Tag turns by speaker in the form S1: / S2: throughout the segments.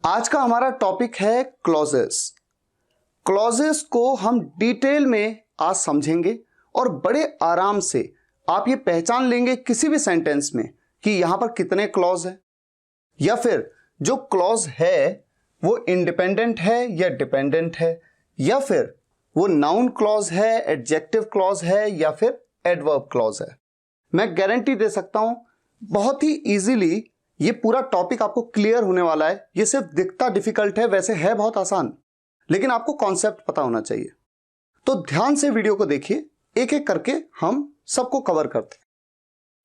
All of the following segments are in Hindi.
S1: आज का हमारा टॉपिक है क्लॉजेस। क्लॉजेस को हम डिटेल में आज समझेंगे और बड़े आराम से आप ये पहचान लेंगे किसी भी सेंटेंस में कि यहां पर कितने क्लॉज है, या फिर जो क्लॉज है वो इंडिपेंडेंट है या डिपेंडेंट है, या फिर वो नाउन क्लॉज है, एडजेक्टिव क्लॉज है, या फिर एडवर्ब क्लॉज है। मैं गारंटी दे सकता हूं बहुत ही इजीली ये पूरा टॉपिक आपको क्लियर होने वाला है। ये सिर्फ दिखता डिफिकल्ट है, वैसे है बहुत आसान, लेकिन आपको कॉन्सेप्ट पता होना चाहिए। तो ध्यान से वीडियो को देखिए, एक एक करके हम सबको कवर करते हैं।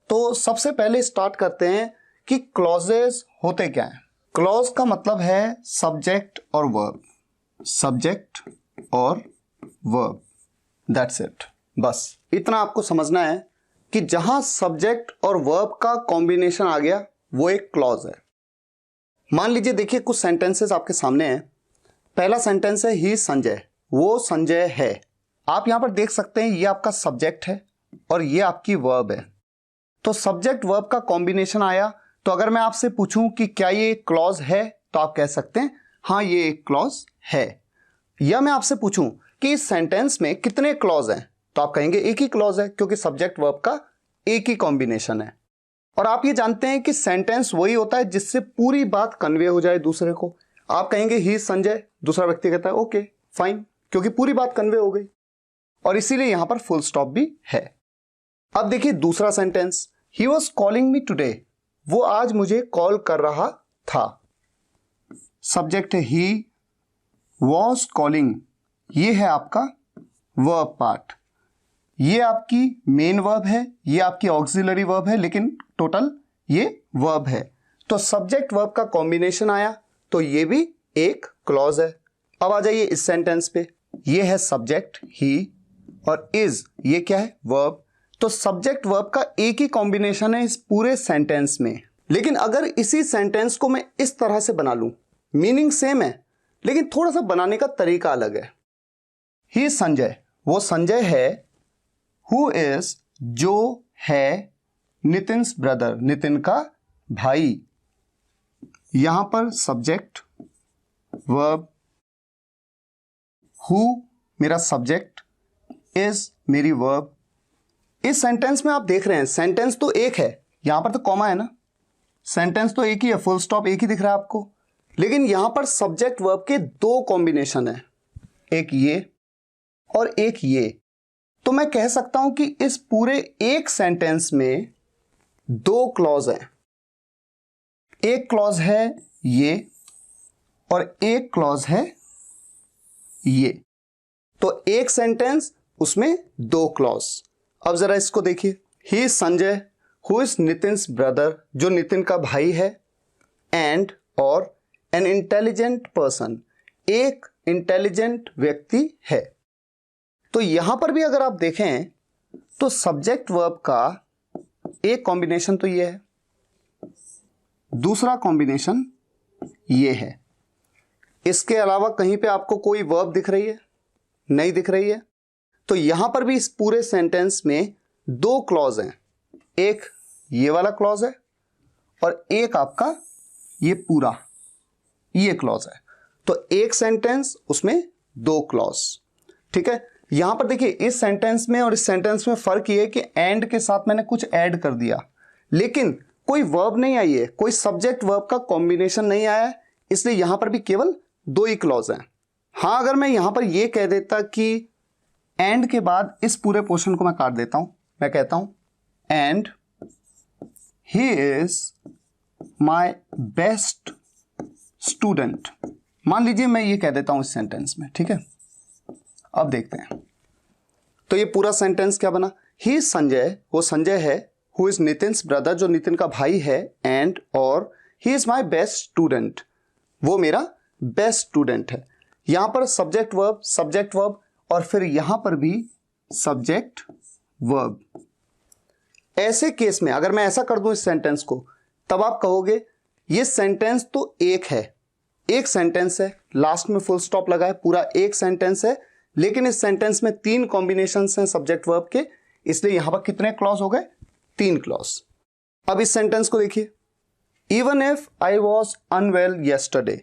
S1: तो सबसे पहले स्टार्ट करते हैं कि क्लॉजेस होते क्या हैं। क्लॉज का मतलब है सब्जेक्ट और वर्ब, सब्जेक्ट और वर्ब, दैट्स इट। बस इतना आपको समझना है कि जहां सब्जेक्ट और वर्ब का कॉम्बिनेशन आ गया वो एक क्लॉज है। मान लीजिए, देखिए कुछ सेंटेंसेस आपके सामने हैं। पहला सेंटेंस है ही संजय, वो संजय है। आप यहां पर देख सकते हैं ये आपका सब्जेक्ट है और ये आपकी वर्ब है। तो सब्जेक्ट वर्ब का कॉम्बिनेशन आया। तो अगर मैं आपसे पूछूं कि क्या ये एक क्लॉज है, तो आप कह सकते हैं हाँ ये एक क्लॉज है। या मैं आपसे पूछूं कि इस सेंटेंस में कितने क्लॉज हैं, तो आप कहेंगे एक ही क्लॉज है, क्योंकि सब्जेक्ट वर्ब का एक ही कॉम्बिनेशन है। और आप ये जानते हैं कि सेंटेंस वही होता है जिससे पूरी बात कन्वे हो जाए दूसरे को। आप कहेंगे ही संजय, दूसरा व्यक्ति कहता है ओके फाइन, क्योंकि पूरी बात कन्वे हो गई, और इसीलिए यहां पर फुल स्टॉप भी है। अब देखिए दूसरा sentence, he was calling me today, वो आज मुझे कॉल कर रहा था। सब्जेक्ट है ही, वॉज कॉलिंग, ये है आपका वर्ब पार्ट। ये आपकी मेन वर्ब है, ये आपकी ऑक्सिलरी वर्ब है, लेकिन टोटल ये वर्ब है। तो सब्जेक्ट वर्ब का कॉम्बिनेशन आया, तो ये भी एक क्लॉज है। अब आ जाइए इस सेंटेंस पे। ये है सब्जेक्ट ही और इज, ये क्या है वर्ब। तो सब्जेक्ट वर्ब का एक ही कॉम्बिनेशन है इस पूरे सेंटेंस में। लेकिन अगर इसी सेंटेंस को मैं इस तरह से बना लूं, मीनिंग सेम है लेकिन थोड़ा सा बनाने का तरीका अलग है। ही संजय, वो संजय है। हु इज, जो है नितिन्स ब्रदर, नितिन का भाई। यहां पर सब्जेक्ट वर्ब, हु मेरा सब्जेक्ट, इज मेरी वर्ब। इस सेंटेंस में आप देख रहे हैं सेंटेंस तो एक है, यहां पर तो कॉमा है ना, सेंटेंस तो एक ही है, फुल स्टॉप एक ही दिख रहा है आपको। लेकिन यहां पर सब्जेक्ट वर्ब के दो कॉम्बिनेशन है, एक ये और एक ये। तो मैं कह सकता हूं कि इस पूरे एक सेंटेंस में दो क्लॉज हैं। एक क्लॉज है ये और एक क्लॉज है ये। तो एक सेंटेंस, उसमें दो क्लॉज। अब जरा इसको देखिए, he is Sanjay, who is Nitin's brother, जो नितिन का भाई है, एंड और एन इंटेलिजेंट पर्सन, एक इंटेलिजेंट व्यक्ति है। तो यहां पर भी अगर आप देखें तो सब्जेक्ट वर्ब का एक कॉम्बिनेशन तो ये है, दूसरा कॉम्बिनेशन ये है। इसके अलावा कहीं पे आपको कोई वर्ब दिख रही है? नहीं दिख रही है। तो यहां पर भी इस पूरे सेंटेंस में दो क्लॉज हैं, एक ये वाला क्लॉज है और एक आपका ये पूरा ये क्लॉज है। तो एक सेंटेंस, उसमें दो क्लॉज। ठीक है, यहां पर देखिए इस सेंटेंस में और इस सेंटेंस में फर्क ये है कि एंड के साथ मैंने कुछ ऐड कर दिया, लेकिन कोई वर्ब नहीं आई है, कोई सब्जेक्ट वर्ब का कॉम्बिनेशन नहीं आया है, इसलिए यहां पर भी केवल दो ही क्लॉज हैं। हां, अगर मैं यहां पर यह कह देता कि एंड के बाद इस पूरे पोर्शन को मैं काट देता हूं, मैं कहता हूं and he is my best student. मान लीजिए मैं ये कह देता हूं इस सेंटेंस में, ठीक है। अब देखते हैं, तो ये पूरा सेंटेंस क्या बना, ही इज संजय, वो संजय है, हु इज नितिन्स ब्रदर, जो नितिन का भाई है, एंड और he is my best student, वो मेरा बेस्ट स्टूडेंट है। यहां पर सब्जेक्ट वर्ब और फिर यहां पर भी सब्जेक्ट वर्ब। ऐसे केस में अगर मैं ऐसा कर दूं इस सेंटेंस को, तब आप कहोगे ये सेंटेंस तो एक है, एक सेंटेंस है, लास्ट में फुल स्टॉप लगा है, पूरा एक सेंटेंस है, लेकिन इस सेंटेंस में तीन कॉम्बिनेशंस हैं सब्जेक्ट वर्ब के, इसलिए यहां पर कितने क्लॉज हो गए, तीन क्लॉज। अब इस सेंटेंस को देखिए, even if I was unwell yesterday,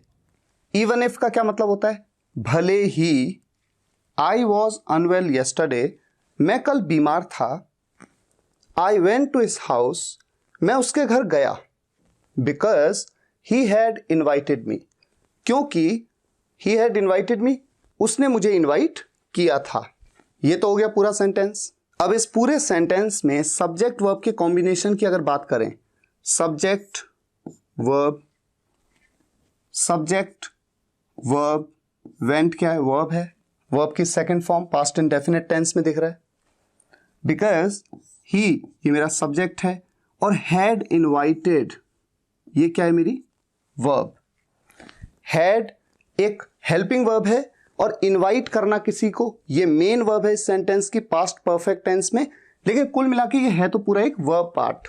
S1: even if का क्या मतलब होता है? भले ही आई वॉज अनवेल यस्टरडे, मैं कल बीमार था। I went to his house, मैं उसके घर गया। Because he had invited me, क्योंकि ही हैड इन्वाइटेड मी, उसने मुझे इन्वाइट किया था। ये तो हो गया पूरा सेंटेंस। अब इस पूरे सेंटेंस में सब्जेक्ट वर्ब के कॉम्बिनेशन की अगर बात करें, subject verb, subject verb, went क्या है? वर्ब है। वर्ब की second form past indefinite tense में दिख रहा है। बिकॉज ही, ये मेरा सब्जेक्ट है, और हैड इन्वाइटेड, ये क्या है? मेरी वर्ब। हैड एक हेल्पिंग वर्ब है, और इनवाइट करना किसी को, ये मेन वर्ब है इस सेंटेंस की पास्ट परफेक्ट टेंस में। लेकिन कुल मिला के ये है तो पूरा एक वर्ब पार्ट।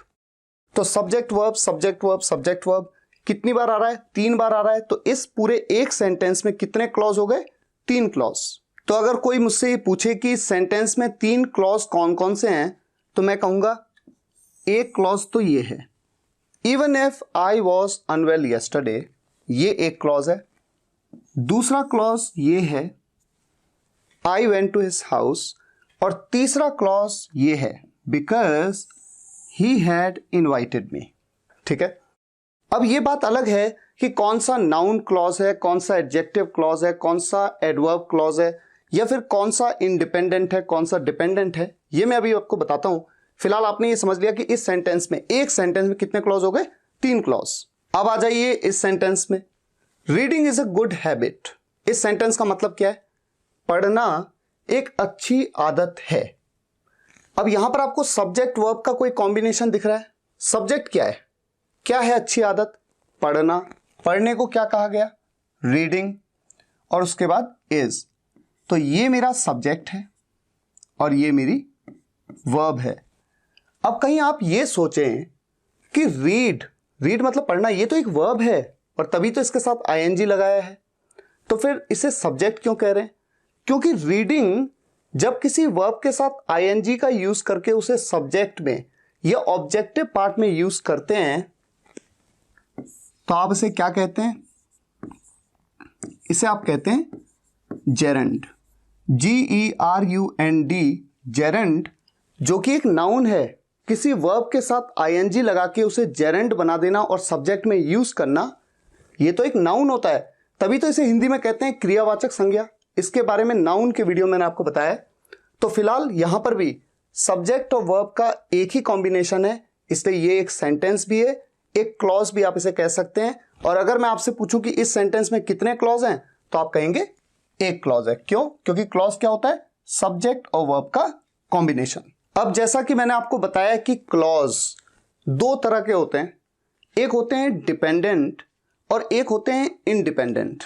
S1: तो subject verb, subject verb, subject verb कितनी बार आ रहा है? 3 बार आ रहा है। तो इस पूरे एक सेंटेंस में कितने क्लॉज हो गए? 3 क्लॉज। तो अगर कोई मुझसे ये पूछे कि इस सेंटेंस में 3 क्लॉज कौन कौन से हैं, तो मैं कहूंगा एक क्लॉज तो ये है, even if I was unwell yesterday, ये एक क्लॉज है। दूसरा क्लॉज ये है, I went to his house, और तीसरा क्लॉज ये है, because he had invited me. ठीक है। अब ये बात अलग है कि कौन सा नाउन क्लॉज है, कौन सा एडजेक्टिव क्लॉज है, कौन सा एडवर्ब क्लॉज है, या फिर कौन सा इंडिपेंडेंट है, कौन सा डिपेंडेंट है। ये मैं अभी आपको बताता हूं। फिलहाल आपने ये समझ लिया कि इस सेंटेंस में, एक सेंटेंस में कितने क्लॉज हो गए? 3 क्लॉज। अब आ जाइए इस सेंटेंस में, reading is a good habit. इस सेंटेंस का मतलब क्या है? पढ़ना एक अच्छी आदत है। अब यहां पर आपको सब्जेक्ट वर्ब का कोई कॉम्बिनेशन दिख रहा है? सब्जेक्ट क्या है? क्या है अच्छी आदत? पढ़ना। पढ़ने को क्या कहा गया? रीडिंग। और उसके बाद इज। तो ये मेरा सब्जेक्ट है और ये मेरी वर्ब है। अब कहीं आप ये सोचें कि रीड, रीड मतलब पढ़ना, ये तो एक वर्ब है और तभी तो इसके साथ आईएनजी लगाया है। तो फिर इसे सब्जेक्ट क्यों कह रहे हैं? क्योंकि रीडिंग जब किसी वर्ब के साथ आईएनजी का यूज करके उसे सब्जेक्ट में या ऑब्जेक्टिव पार्ट में यूज करते हैं, तो आप इसे क्या कहते हैं? इसे आप कहते हैं जेरंड। GERUND, जेरंड, जो कि एक नाउन है। किसी वर्ब के साथ आईएनजी लगा के उसे जेरंड बना देना और सब्जेक्ट में यूज करना, ये तो एक नाउन होता है। तभी तो इसे हिंदी में कहते हैं क्रियावाचक संज्ञा। इसके बारे में नाउन के वीडियो मैंने आपको बताया। तो फिलहाल यहां पर भी सब्जेक्ट और वर्ब का एक ही कॉम्बिनेशन है, इसलिए ये एक सेंटेंस भी है, एक क्लॉज भी आप इसे कह सकते हैं। और अगर मैं आपसे पूछूं कि इस सेंटेंस में कितने क्लॉज हैं, तो आप कहेंगे एक क्लॉज है। क्यों? क्योंकि क्लॉज क्या होता है? सब्जेक्ट और वर्ब का कॉम्बिनेशन। अब जैसा कि मैंने आपको बताया कि क्लॉज 2 तरह के होते हैं, एक होते हैं डिपेंडेंट और एक होते हैं इंडिपेंडेंट।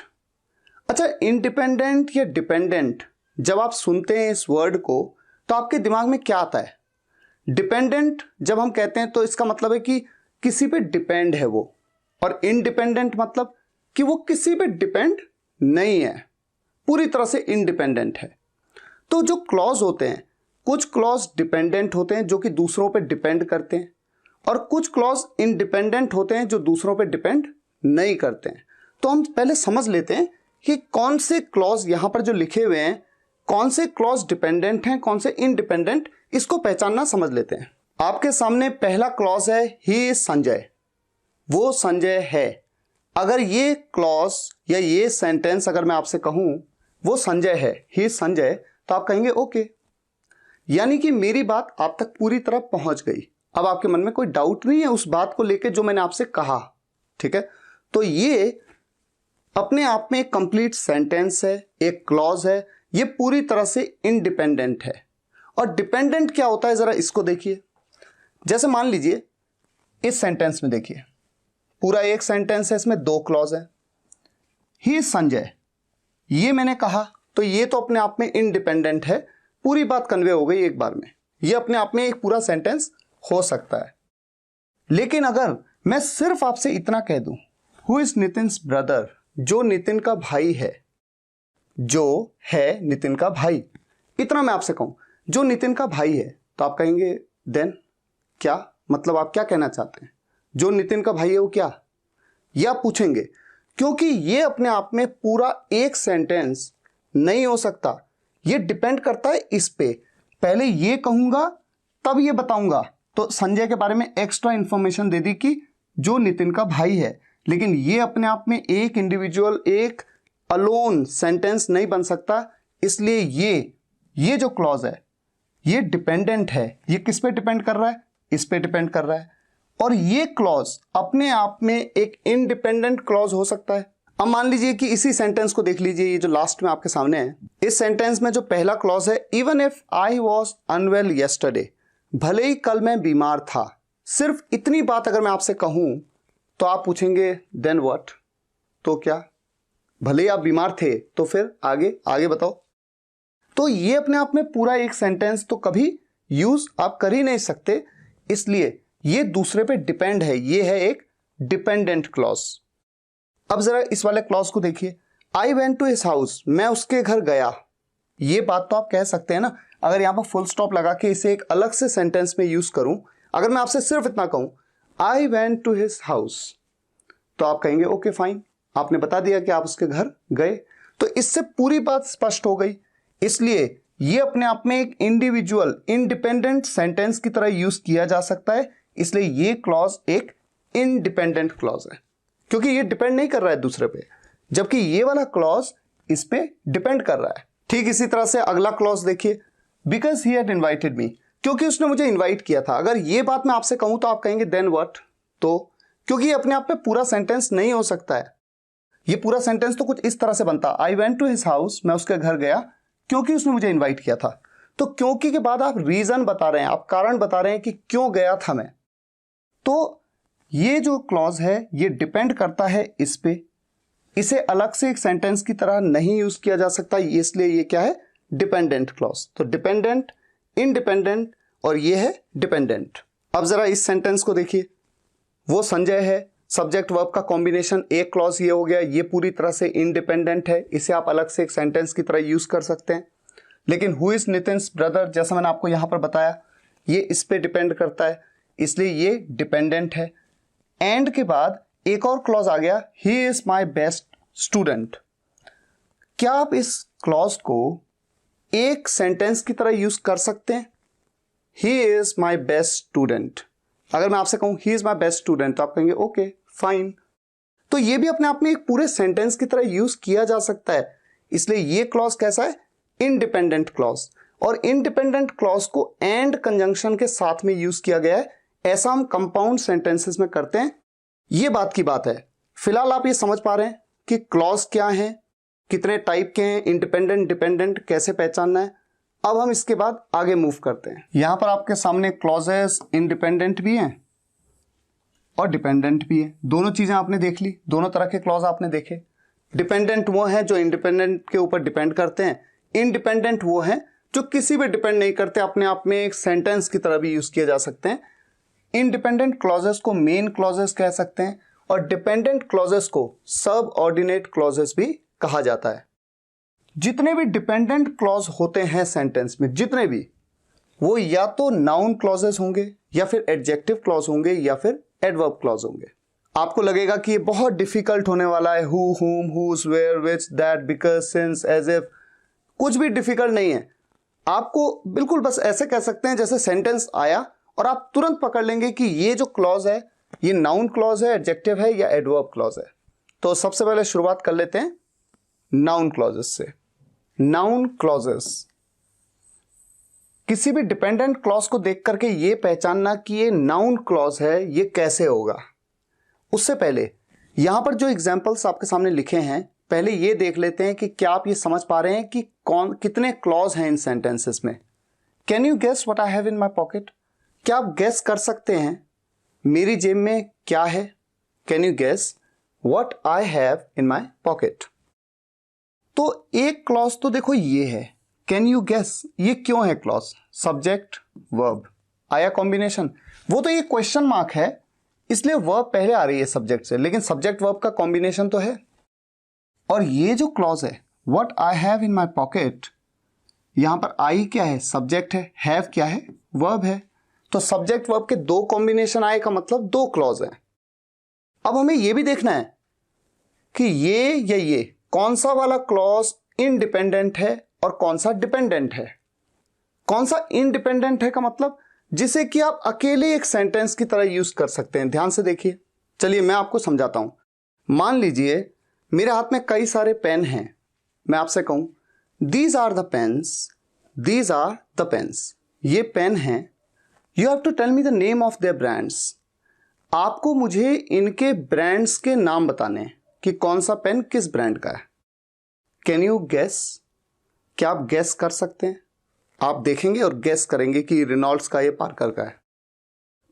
S1: अच्छा, इंडिपेंडेंट या डिपेंडेंट जब आप सुनते हैं इस वर्ड को, तो आपके दिमाग में क्या आता है? डिपेंडेंट जब हम कहते हैं तो इसका मतलब है कि किसी पे डिपेंड है वो, और इंडिपेंडेंट मतलब कि वो किसी पे डिपेंड नहीं है, पूरी तरह से इंडिपेंडेंट है। तो जो क्लॉज होते हैं, कुछ क्लॉज डिपेंडेंट होते हैं जो कि दूसरों पे डिपेंड करते हैं, और कुछ क्लॉज इंडिपेंडेंट होते हैं जो दूसरों पे डिपेंड नहीं करते हैं। तो हम पहले समझ लेते हैं कि कौन से क्लॉज यहां पर जो लिखे हुए हैं, कौन से क्लॉज डिपेंडेंट हैं, कौन से इंडिपेंडेंट, इसको पहचानना समझ लेते हैं। आपके सामने पहला क्लॉज है, ही इज संजय, वो संजय है। अगर ये क्लॉज या ये सेंटेंस अगर मैं आपसे कहूं वो संजय है, ही इज संजय, तो आप कहेंगे ओके, यानी कि मेरी बात आप तक पूरी तरह पहुंच गई। अब आपके मन में कोई डाउट नहीं है उस बात को लेकर जो मैंने आपसे कहा। ठीक है, तो ये अपने आप में एक कंप्लीट सेंटेंस है, एक क्लॉज है, ये पूरी तरह से इंडिपेंडेंट है। और डिपेंडेंट क्या होता है, जरा इसको देखिए। जैसे मान लीजिए इस सेंटेंस में देखिए, पूरा एक सेंटेंस है, इसमें 2 क्लॉज है। ही इज संजय, ये मैंने कहा, तो ये तो अपने आप में इंडिपेंडेंट है, पूरी बात कन्वे हो गई एक बार में। ये अपने आप में एक पूरा सेंटेंस हो सकता है। लेकिन अगर मैं सिर्फ आपसे इतना कह दूं, हु इज नितिन्स ब्रदर, जो नितिन का भाई है, जो है नितिन का भाई, इतना मैं आपसे कहूं जो नितिन का भाई है, तो आप कहेंगे देन क्या मतलब, आप क्या कहना चाहते हैं? जो नितिन का भाई है वो क्या? या पूछेंगे क्योंकि ये अपने आप में पूरा एक सेंटेंस नहीं हो सकता, ये डिपेंड करता है इस पे। पहले ये कहूंगा तब ये बताऊंगा। तो संजय के बारे में एक्स्ट्रा इंफॉर्मेशन दे दी कि जो नितिन का भाई है, लेकिन ये अपने आप में एक इंडिविजुअल, एक अलोन सेंटेंस नहीं बन सकता। इसलिए ये जो क्लॉज है ये डिपेंडेंट है। ये किस पे डिपेंड कर रहा है? इस पे डिपेंड कर रहा है। और ये क्लॉज अपने आप में एक इंडिपेंडेंट क्लॉज हो सकता है। अब मान लीजिए कि इसी सेंटेंस को देख लीजिए, ये जो लास्ट में आपके सामने है, इस सेंटेंस में जो पहला क्लॉज है, even if I was unwell yesterday, भले ही कल मैं बीमार था। सिर्फ इतनी बात अगर मैं आपसे कहूं तो आप पूछेंगे देन व्हाट? तो क्या? भले ही आप बीमार थे तो फिर आगे बताओ। तो ये अपने आप में पूरा एक सेंटेंस तो कभी यूज आप कर ही नहीं सकते, इसलिए ये दूसरे पे डिपेंड है। ये है एक डिपेंडेंट क्लॉज। अब जरा इस वाले क्लॉज को देखिए, I went to his house, मैं उसके घर गया। ये बात तो आप कह सकते हैं ना। अगर यहां पर फुल स्टॉप लगा के इसे एक अलग से सेंटेंस में यूज करूं, अगर मैं आपसे सिर्फ इतना कहूं I went to his house, तो आप कहेंगे ओके फाइन, आपने बता दिया कि आप उसके घर गए। तो इससे पूरी बात स्पष्ट हो गई। इसलिए ये अपने आप में एक इंडिविजुअल इंडिपेंडेंट सेंटेंस की तरह यूज किया जा सकता है। इसलिए ये क्लॉज एक इंडिपेंडेंट क्लॉज है, क्योंकि ये डिपेंड नहीं कर रहा है दूसरे पे, जबकि ये वाला क्लॉज इस पे डिपेंड कर रहा है। ठीक इसी तरह से अगला क्लॉज देखिए, because he had invited me, क्योंकि उसने मुझे इन्वाइट किया था। अगर ये बात मैं आपसे कहूं तो आप कहेंगे देन व्हाट? तो क्योंकि ये अपने आप में पूरा सेंटेंस नहीं हो सकता है। ये पूरा सेंटेंस तो कुछ इस तरह से बनता, I went to his house, मैं उसके घर गया क्योंकि उसने मुझे इन्वाइट किया था। तो क्योंकि के बाद आप रीजन बता रहे हैं, आप कारण बता रहे हैं कि क्यों गया था मैं। तो ये जो क्लॉज है ये डिपेंड करता है इस पे, इसे अलग से एक सेंटेंस की तरह नहीं यूज किया जा सकता, इसलिए ये क्या है? Dependent clause. तो डिपेंडेंट, इंडिपेंडेंट और ये है डिपेंडेंट। अब जरा इस सेंटेंस को देखिए, वो संजय है, सब्जेक्ट वर्ब का कॉम्बिनेशन, एक क्लॉज ये हो गया, ये पूरी तरह से इंडिपेंडेंट है, इसे आप अलग से एक सेंटेंस की तरह यूज कर सकते हैं। लेकिन हु इज नितिन्स ब्रदर, जैसा मैंने आपको यहां पर बताया, ये इस पे डिपेंड करता है, इसलिए ये डिपेंडेंट है। एंड के बाद एक और क्लॉज आ गया, he is my best student. क्या आप इस क्लॉज को एक सेंटेंस की तरह यूज कर सकते हैं? He is my best student. अगर मैं आपसे कहूं he is my best student तो आप कहेंगे ओके फाइन। तो ये भी अपने आप में एक पूरे सेंटेंस की तरह यूज किया जा सकता है। इसलिए ये क्लॉज कैसा है? Independent clause. और इंडिपेंडेंट क्लॉज को एंड कंजंक्शन के साथ में यूज किया गया है। ऐसा हम कंपाउंड सेंटेंसेस में करते हैं। ये बात की बात है। फिलहाल आप ये समझ पा रहे हैं कि क्लॉज क्या है, कितने टाइप के हैं, इंडिपेंडेंट, डिपेंडेंट कैसे पहचानना है। अब हम इसके बाद आगे मूव करते हैं। यहां पर आपके सामने क्लॉजेस इंडिपेंडेंट भी हैं और डिपेंडेंट भी है। दोनों चीजें आपने देख ली, दोनों तरह के क्लॉज आपने देखे। डिपेंडेंट वो हैं जो इंडिपेंडेंट के ऊपर डिपेंड करते हैं, इंडिपेंडेंट वो हैं जो किसी पे डिपेंड नहीं करते, अपने आप में एक सेंटेंस की तरह भी यूज किए जा सकते हैं। इंडिपेंडेंट क्लॉजेस को मेन क्लॉजेस कह सकते हैं और डिपेंडेंट क्लॉजेस को सब ऑर्डिनेट क्लॉजेस भी कहा जाता है। जितने भी डिपेंडेंट क्लॉज होते हैं सेंटेंस में, जितने भी, वो या तो नाउन क्लॉजेस होंगे या फिर एडजेक्टिव क्लॉज होंगे या फिर एडवर्ब क्लॉज होंगे। आपको लगेगा कि ये बहुत डिफिकल्ट होने वाला है, who, whom, whose, where, which, that, because, since, as if. कुछ भी डिफिकल्ट नहीं है। आपको बिल्कुल बस ऐसे कह सकते हैं जैसे सेंटेंस आया और आप तुरंत पकड़ लेंगे कि ये जो क्लॉज है ये नाउन क्लॉज है, एडजेक्टिव है या एडवर्ब क्लॉज है। तो सबसे पहले शुरुआत कर लेते हैं नाउन क्लॉजेस से। नाउन क्लॉजेस, किसी भी डिपेंडेंट क्लॉज को देख करके ये पहचानना कि ये नाउन क्लॉज है, ये कैसे होगा। उससे पहले यहां पर जो एग्जांपल्स आपके सामने लिखे हैं, पहले ये देख लेते हैं कि क्या आप ये समझ पा रहे हैं कि कितने क्लॉज हैं इन सेंटेंसेस में। Can you guess what I have in my pocket? क्या आप गेस कर सकते हैं मेरी जेब में क्या है? Can you guess what I have in my pocket? तो एक क्लॉज तो देखो ये है, कैन यू गेस, ये क्यों है क्लॉज? सब्जेक्ट वर्ब आया कॉम्बिनेशन, वो तो ये क्वेश्चन मार्क है इसलिए वर्ब पहले आ रही है सब्जेक्ट से, लेकिन सब्जेक्ट वर्ब का कॉम्बिनेशन तो है। और ये जो क्लॉज है what I have in my pocket, यहां पर आई क्या है? सब्जेक्ट है, हैव क्या है? वर्ब है। तो सब्जेक्ट वर्ब के दो कॉम्बिनेशन आए का मतलब दो क्लॉज है। अब हमें यह भी देखना है कि ये या ये कौन सा वाला क्लॉज इंडिपेंडेंट है और कौन सा डिपेंडेंट है। कौन सा इंडिपेंडेंट है का मतलब जिसे कि आप अकेले एक सेंटेंस की तरह यूज कर सकते हैं। ध्यान से देखिए, चलिए मैं आपको समझाता हूं। मान लीजिए मेरे हाथ में कई सारे पेन हैं, मैं आपसे कहूं these are the pens, these are the pens, ये पेन हैं, you have to tell me the name of their brands. आपको मुझे इनके ब्रांड्स के नाम बताने हैं कि कौन सा पेन किस ब्रांड का है। Can you guess? क्या आप गेस कर सकते हैं? आप देखेंगे और गेस करेंगे कि रेनॉल्ड्स का ये पार्कर का है।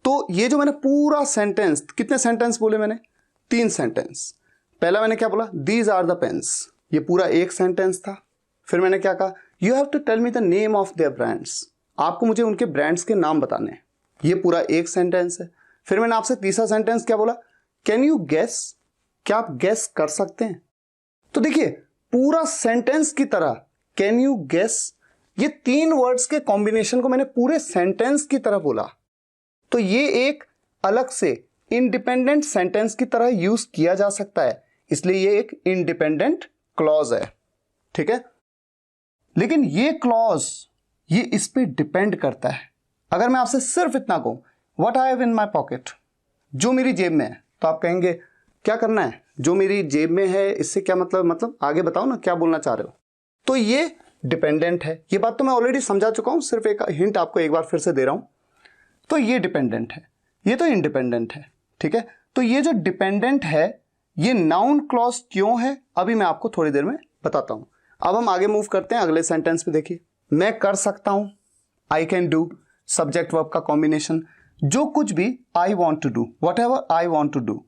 S1: तो ये जो मैंने पूरा सेंटेंस, कितने सेंटेंस बोले मैंने? 3 सेंटेंस। पहला मैंने क्या बोला? दीज आर द पेन्स, ये पूरा एक सेंटेंस था। फिर मैंने क्या कहा? You have to tell me the name of their brands, आपको मुझे उनके ब्रांड्स के नाम बताने हैं, ये पूरा एक सेंटेंस है। फिर मैंने आपसे तीसरा सेंटेंस क्या बोला? Can you guess? क्या आप गेस कर सकते हैं? तो देखिए पूरा सेंटेंस की तरह कैन यू गेस, ये 3 वर्ड्स के कॉम्बिनेशन को मैंने पूरे सेंटेंस की तरह बोला। तो ये एक अलग से इंडिपेंडेंट सेंटेंस की तरह यूज किया जा सकता है, इसलिए ये एक इंडिपेंडेंट क्लॉज है। ठीक है, लेकिन ये क्लॉज ये इस पे डिपेंड करता है। अगर मैं आपसे सिर्फ इतना कहूं what I have in my pocket, जो मेरी जेब में है, तो आप कहेंगे क्या करना है? जो मेरी जेब में है इससे क्या मतलब आगे बताओ ना, क्या बोलना चाह रहे हो? तो ये डिपेंडेंट है। ये बात तो मैं ऑलरेडी समझा चुका हूं, सिर्फ एक हिंट आपको एक बार फिर से दे रहा हूं। तो ये डिपेंडेंट है, ये तो इंडिपेंडेंट है। ठीक है, तो ये जो डिपेंडेंट है ये नाउन क्लॉज क्यों है अभी मैं आपको थोड़ी देर में बताता हूं। अब हम आगे मूव करते हैं अगले सेंटेंस पे। देखिए मैं कर सकता हूं, I can do, subject verb का कॉम्बिनेशन, जो कुछ भी I want to do, whatever I want to do,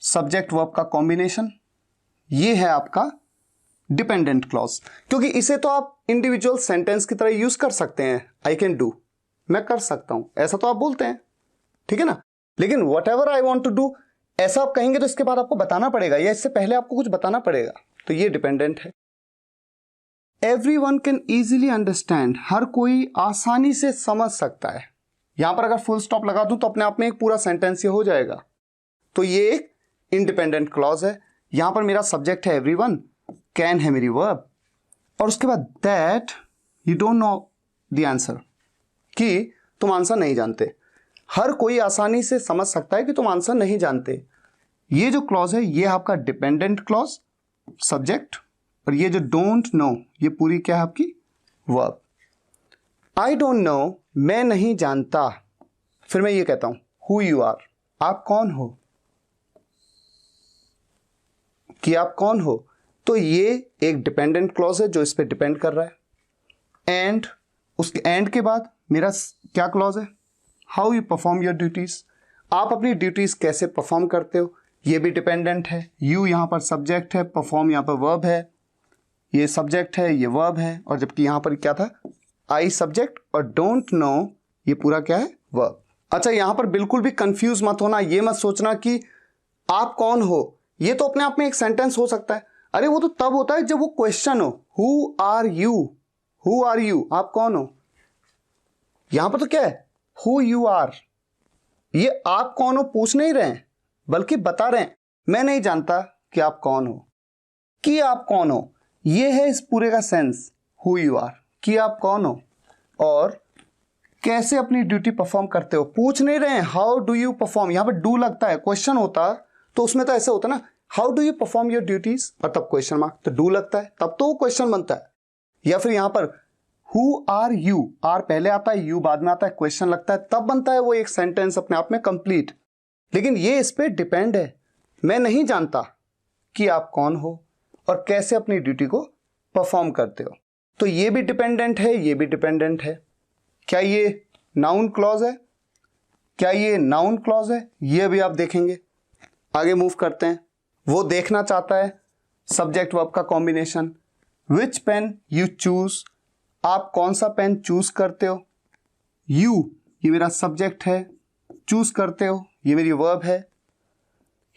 S1: subject verb का कॉम्बिनेशन, ये है आपका डिपेंडेंट क्लॉज। क्योंकि इसे तो आप इंडिविजुअल सेंटेंस की तरह यूज कर सकते हैं, आई कैन डू, मैं कर सकता हूं, ऐसा तो आप बोलते हैं, ठीक है ना। लेकिन whatever I want to do ऐसा आप कहेंगे तो इसके बाद आपको बताना पड़ेगा या इससे पहले आपको कुछ बताना पड़ेगा, तो ये डिपेंडेंट है। एवरीवन कैन इजीली अंडरस्टैंड, हर कोई आसानी से समझ सकता है। यहां पर अगर फुल स्टॉप लगा दूं तो अपने आप में एक पूरा सेंटेंस ये हो जाएगा। तो ये एक इंडिपेंडेंट क्लॉज है। यहां पर मेरा सब्जेक्ट है एवरीवन, कैन है मेरी वर्ब, और उसके बाद that you don't know the answer, कि तुम आंसर नहीं जानते। हर कोई आसानी से समझ सकता है कि तुम आंसर नहीं जानते। ये जो क्लॉज है ये आपका डिपेंडेंट क्लॉज, सब्जेक्ट, और ये जो डोंट नो ये पूरी क्या है आपकी वर्ब। आई डोंट नो, मैं नहीं जानता। फिर मैं ये कहता हूं हु यू आर, आप कौन हो, कि आप कौन हो। तो ये एक डिपेंडेंट क्लॉज है जो इस पे डिपेंड कर रहा है। एंड, उसके एंड के बाद मेरा क्या क्लॉज है? How you perform your duties, आप अपनी ड्यूटीज कैसे परफॉर्म करते हो, ये भी डिपेंडेंट है। यू यहां पर सब्जेक्ट है, परफॉर्म यहां पर वर्ब है, ये सब्जेक्ट है ये वर्ब है, और जबकि यहां पर क्या था? आई सब्जेक्ट, और डोंट नो ये पूरा क्या है? वर्ब। अच्छा यहां पर बिल्कुल भी कंफ्यूज मत होना, ये मत सोचना कि आप कौन हो, ये तो अपने आप में एक सेंटेंस हो सकता है। अरे वो तो तब होता है जब वो क्वेश्चन हो, who are you, who are you, आप कौन हो। यहां पर तो क्या है? हु यू आर, ये आप कौन हो पूछ नहीं रहे हैं बल्कि बता रहे हैं मैं नहीं जानता कि आप कौन हो, कि आप कौन हो, ये है इस पूरे का सेंस, हु यू आर, कि आप कौन हो और कैसे अपनी ड्यूटी परफॉर्म करते हो। पूछ नहीं रहे हैं हाउ डू यू परफॉर्म, यहां पर डू लगता है, क्वेश्चन होता तो उसमें तो ऐसे होता ना, how do you perform your duties, और तब क्वेश्चन मार्क, तो डू लगता है तब तो वो क्वेश्चन बनता है। या फिर यहां पर हु आर यू, आर पहले आता है यू बाद में आता है, क्वेश्चन लगता है तब बनता है वो एक सेंटेंस अपने आप में कंप्लीट। लेकिन ये इस पे डिपेंड है, मैं नहीं जानता कि आप कौन हो और कैसे अपनी ड्यूटी को परफॉर्म करते हो। तो ये भी डिपेंडेंट है, ये भी डिपेंडेंट है। क्या ये नाउन क्लॉज है? क्या ये नाउन क्लॉज है? ये भी आप देखेंगे। आगे मूव करते हैं। वो देखना चाहता है, सब्जेक्ट वर्ब का combination, which pen you choose, आप कौन सा पेन चूज करते हो। यू ये मेरा सब्जेक्ट है, चूज करते हो ये मेरी वर्ब है।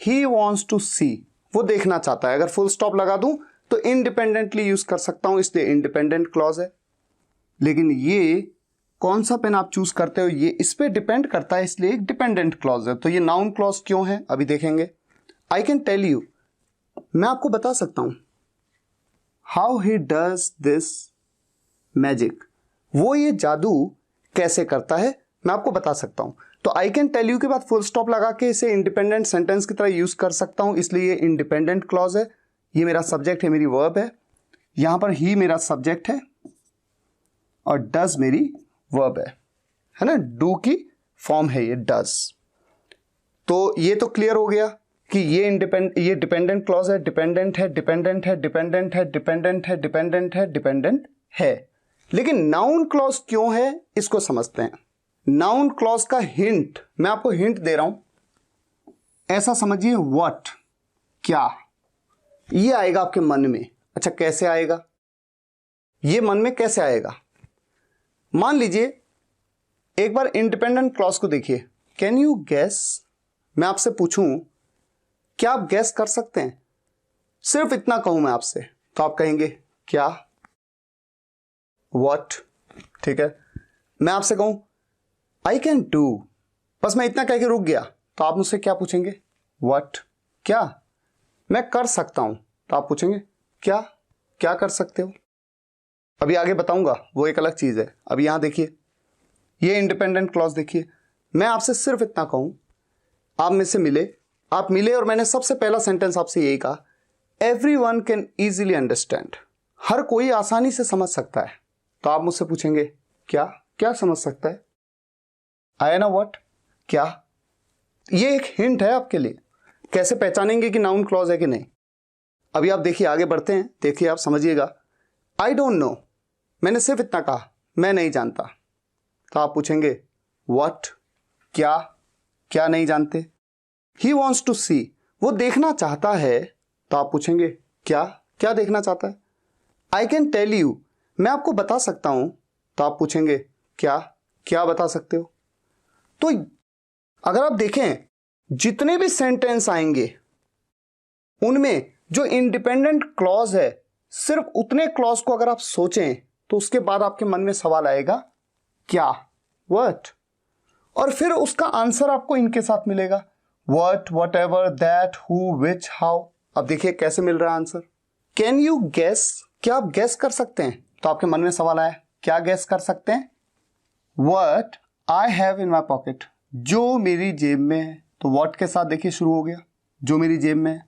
S1: ही वॉन्ट्स टू सी, वो देखना चाहता है। अगर फुल स्टॉप लगा दूं तो इनडिपेंडेंटली यूज कर सकता हूं, इसलिए इंडिपेंडेंट क्लॉज है। लेकिन ये कौन सा पेन आप चूज करते हो ये इस पे डिपेंड करता है, इसलिए एक डिपेंडेंट क्लॉज है। तो ये नाउन क्लॉज क्यों है अभी देखेंगे। आई कैन टेल यू, मैं आपको बता सकता हूं how he does this magic, वो ये जादू कैसे करता है मैं आपको बता सकता हूं। तो आई कैन टेल यू के बाद फुल स्टॉप लगा के इसे इंडिपेंडेंट सेंटेंस की तरह यूज कर सकता हूं, इसलिए ये इंडिपेंडेंट क्लॉज है। ये मेरा सब्जेक्ट है, मेरी वर्ब है, यहां पर ही मेरा सब्जेक्ट है और डज मेरी वर्ब है ना, डू की फॉर्म है ये डज। तो ये तो क्लियर हो गया कि ये डिपेंडेंट क्लॉज है, डिपेंडेंट है, डिपेंडेंट है, डिपेंडेंट है, डिपेंडेंट है, डिपेंडेंट है, डिपेंडेंट है। लेकिन नाउन क्लॉज क्यों है इसको समझते हैं। नाउन क्लॉज का हिंट मैं आपको हिंट दे रहा हूं, ऐसा समझिए व्हाट, क्या, ये आएगा आपके मन में। अच्छा कैसे आएगा, ये मन में कैसे आएगा? मान लीजिए एक बार इंडिपेंडेंट क्लॉज को देखिए, कैन यू गैस, मैं आपसे पूछूं क्या आप गैस कर सकते हैं? सिर्फ इतना कहूं मैं आपसे तो आप कहेंगे क्या, व्हाट, ठीक है। मैं आपसे कहूं आई कैन डू, बस मैं इतना कह के रुक गया तो आप मुझसे क्या पूछेंगे? व्हाट, क्या। मैं कर सकता हूं तो आप पूछेंगे क्या, क्या कर सकते हो? अभी आगे बताऊंगा, वो एक अलग चीज है। अभी यहां देखिए ये इंडिपेंडेंट क्लॉज देखिए, मैं आपसे सिर्फ इतना कहूं, आप मुझसे मिले, आप मिले और मैंने सबसे पहला सेंटेंस आपसे यही कहा, एवरीवन कैन इजीली अंडरस्टैंड, हर कोई आसानी से समझ सकता है। तो आप मुझसे पूछेंगे क्या, क्या समझ सकता है? आया ना व्हाट, क्या। ये एक हिंट है आपके लिए, कैसे पहचानेंगे कि नाउन क्लॉज है कि नहीं। अभी आप देखिए आगे बढ़ते हैं, देखिए आप समझिएगा, आई डोंट नो, मैंने सिर्फ इतना कहा मैं नहीं जानता। तो आप पूछेंगे व्हाट, क्या, क्या नहीं जानते। ही वॉन्ट्स टू सी, वो देखना चाहता है। तो आप पूछेंगे क्या, क्या देखना चाहता है। आई कैन टेल यू, मैं आपको बता सकता हूं। तो आप पूछेंगे क्या, क्या बता सकते हो। तो अगर आप देखें जितने भी सेंटेंस आएंगे उनमें जो इंडिपेंडेंट क्लॉज है, सिर्फ उतने क्लॉज को अगर आप सोचें तो उसके बाद आपके मन में सवाल आएगा क्या, व्हाट, और फिर उसका आंसर आपको इनके साथ मिलेगा, what, whatever, that, who, which, how. अब देखिए कैसे मिल रहा है आंसर। कैन यू गैस, क्या आप गैस कर सकते हैं? तो आपके मन में सवाल आया क्या गैस कर सकते हैं? What I have in my pocket, जो मेरी जेब में है। तो व्हाट के साथ देखिए शुरू हो गया, जो मेरी जेब में है।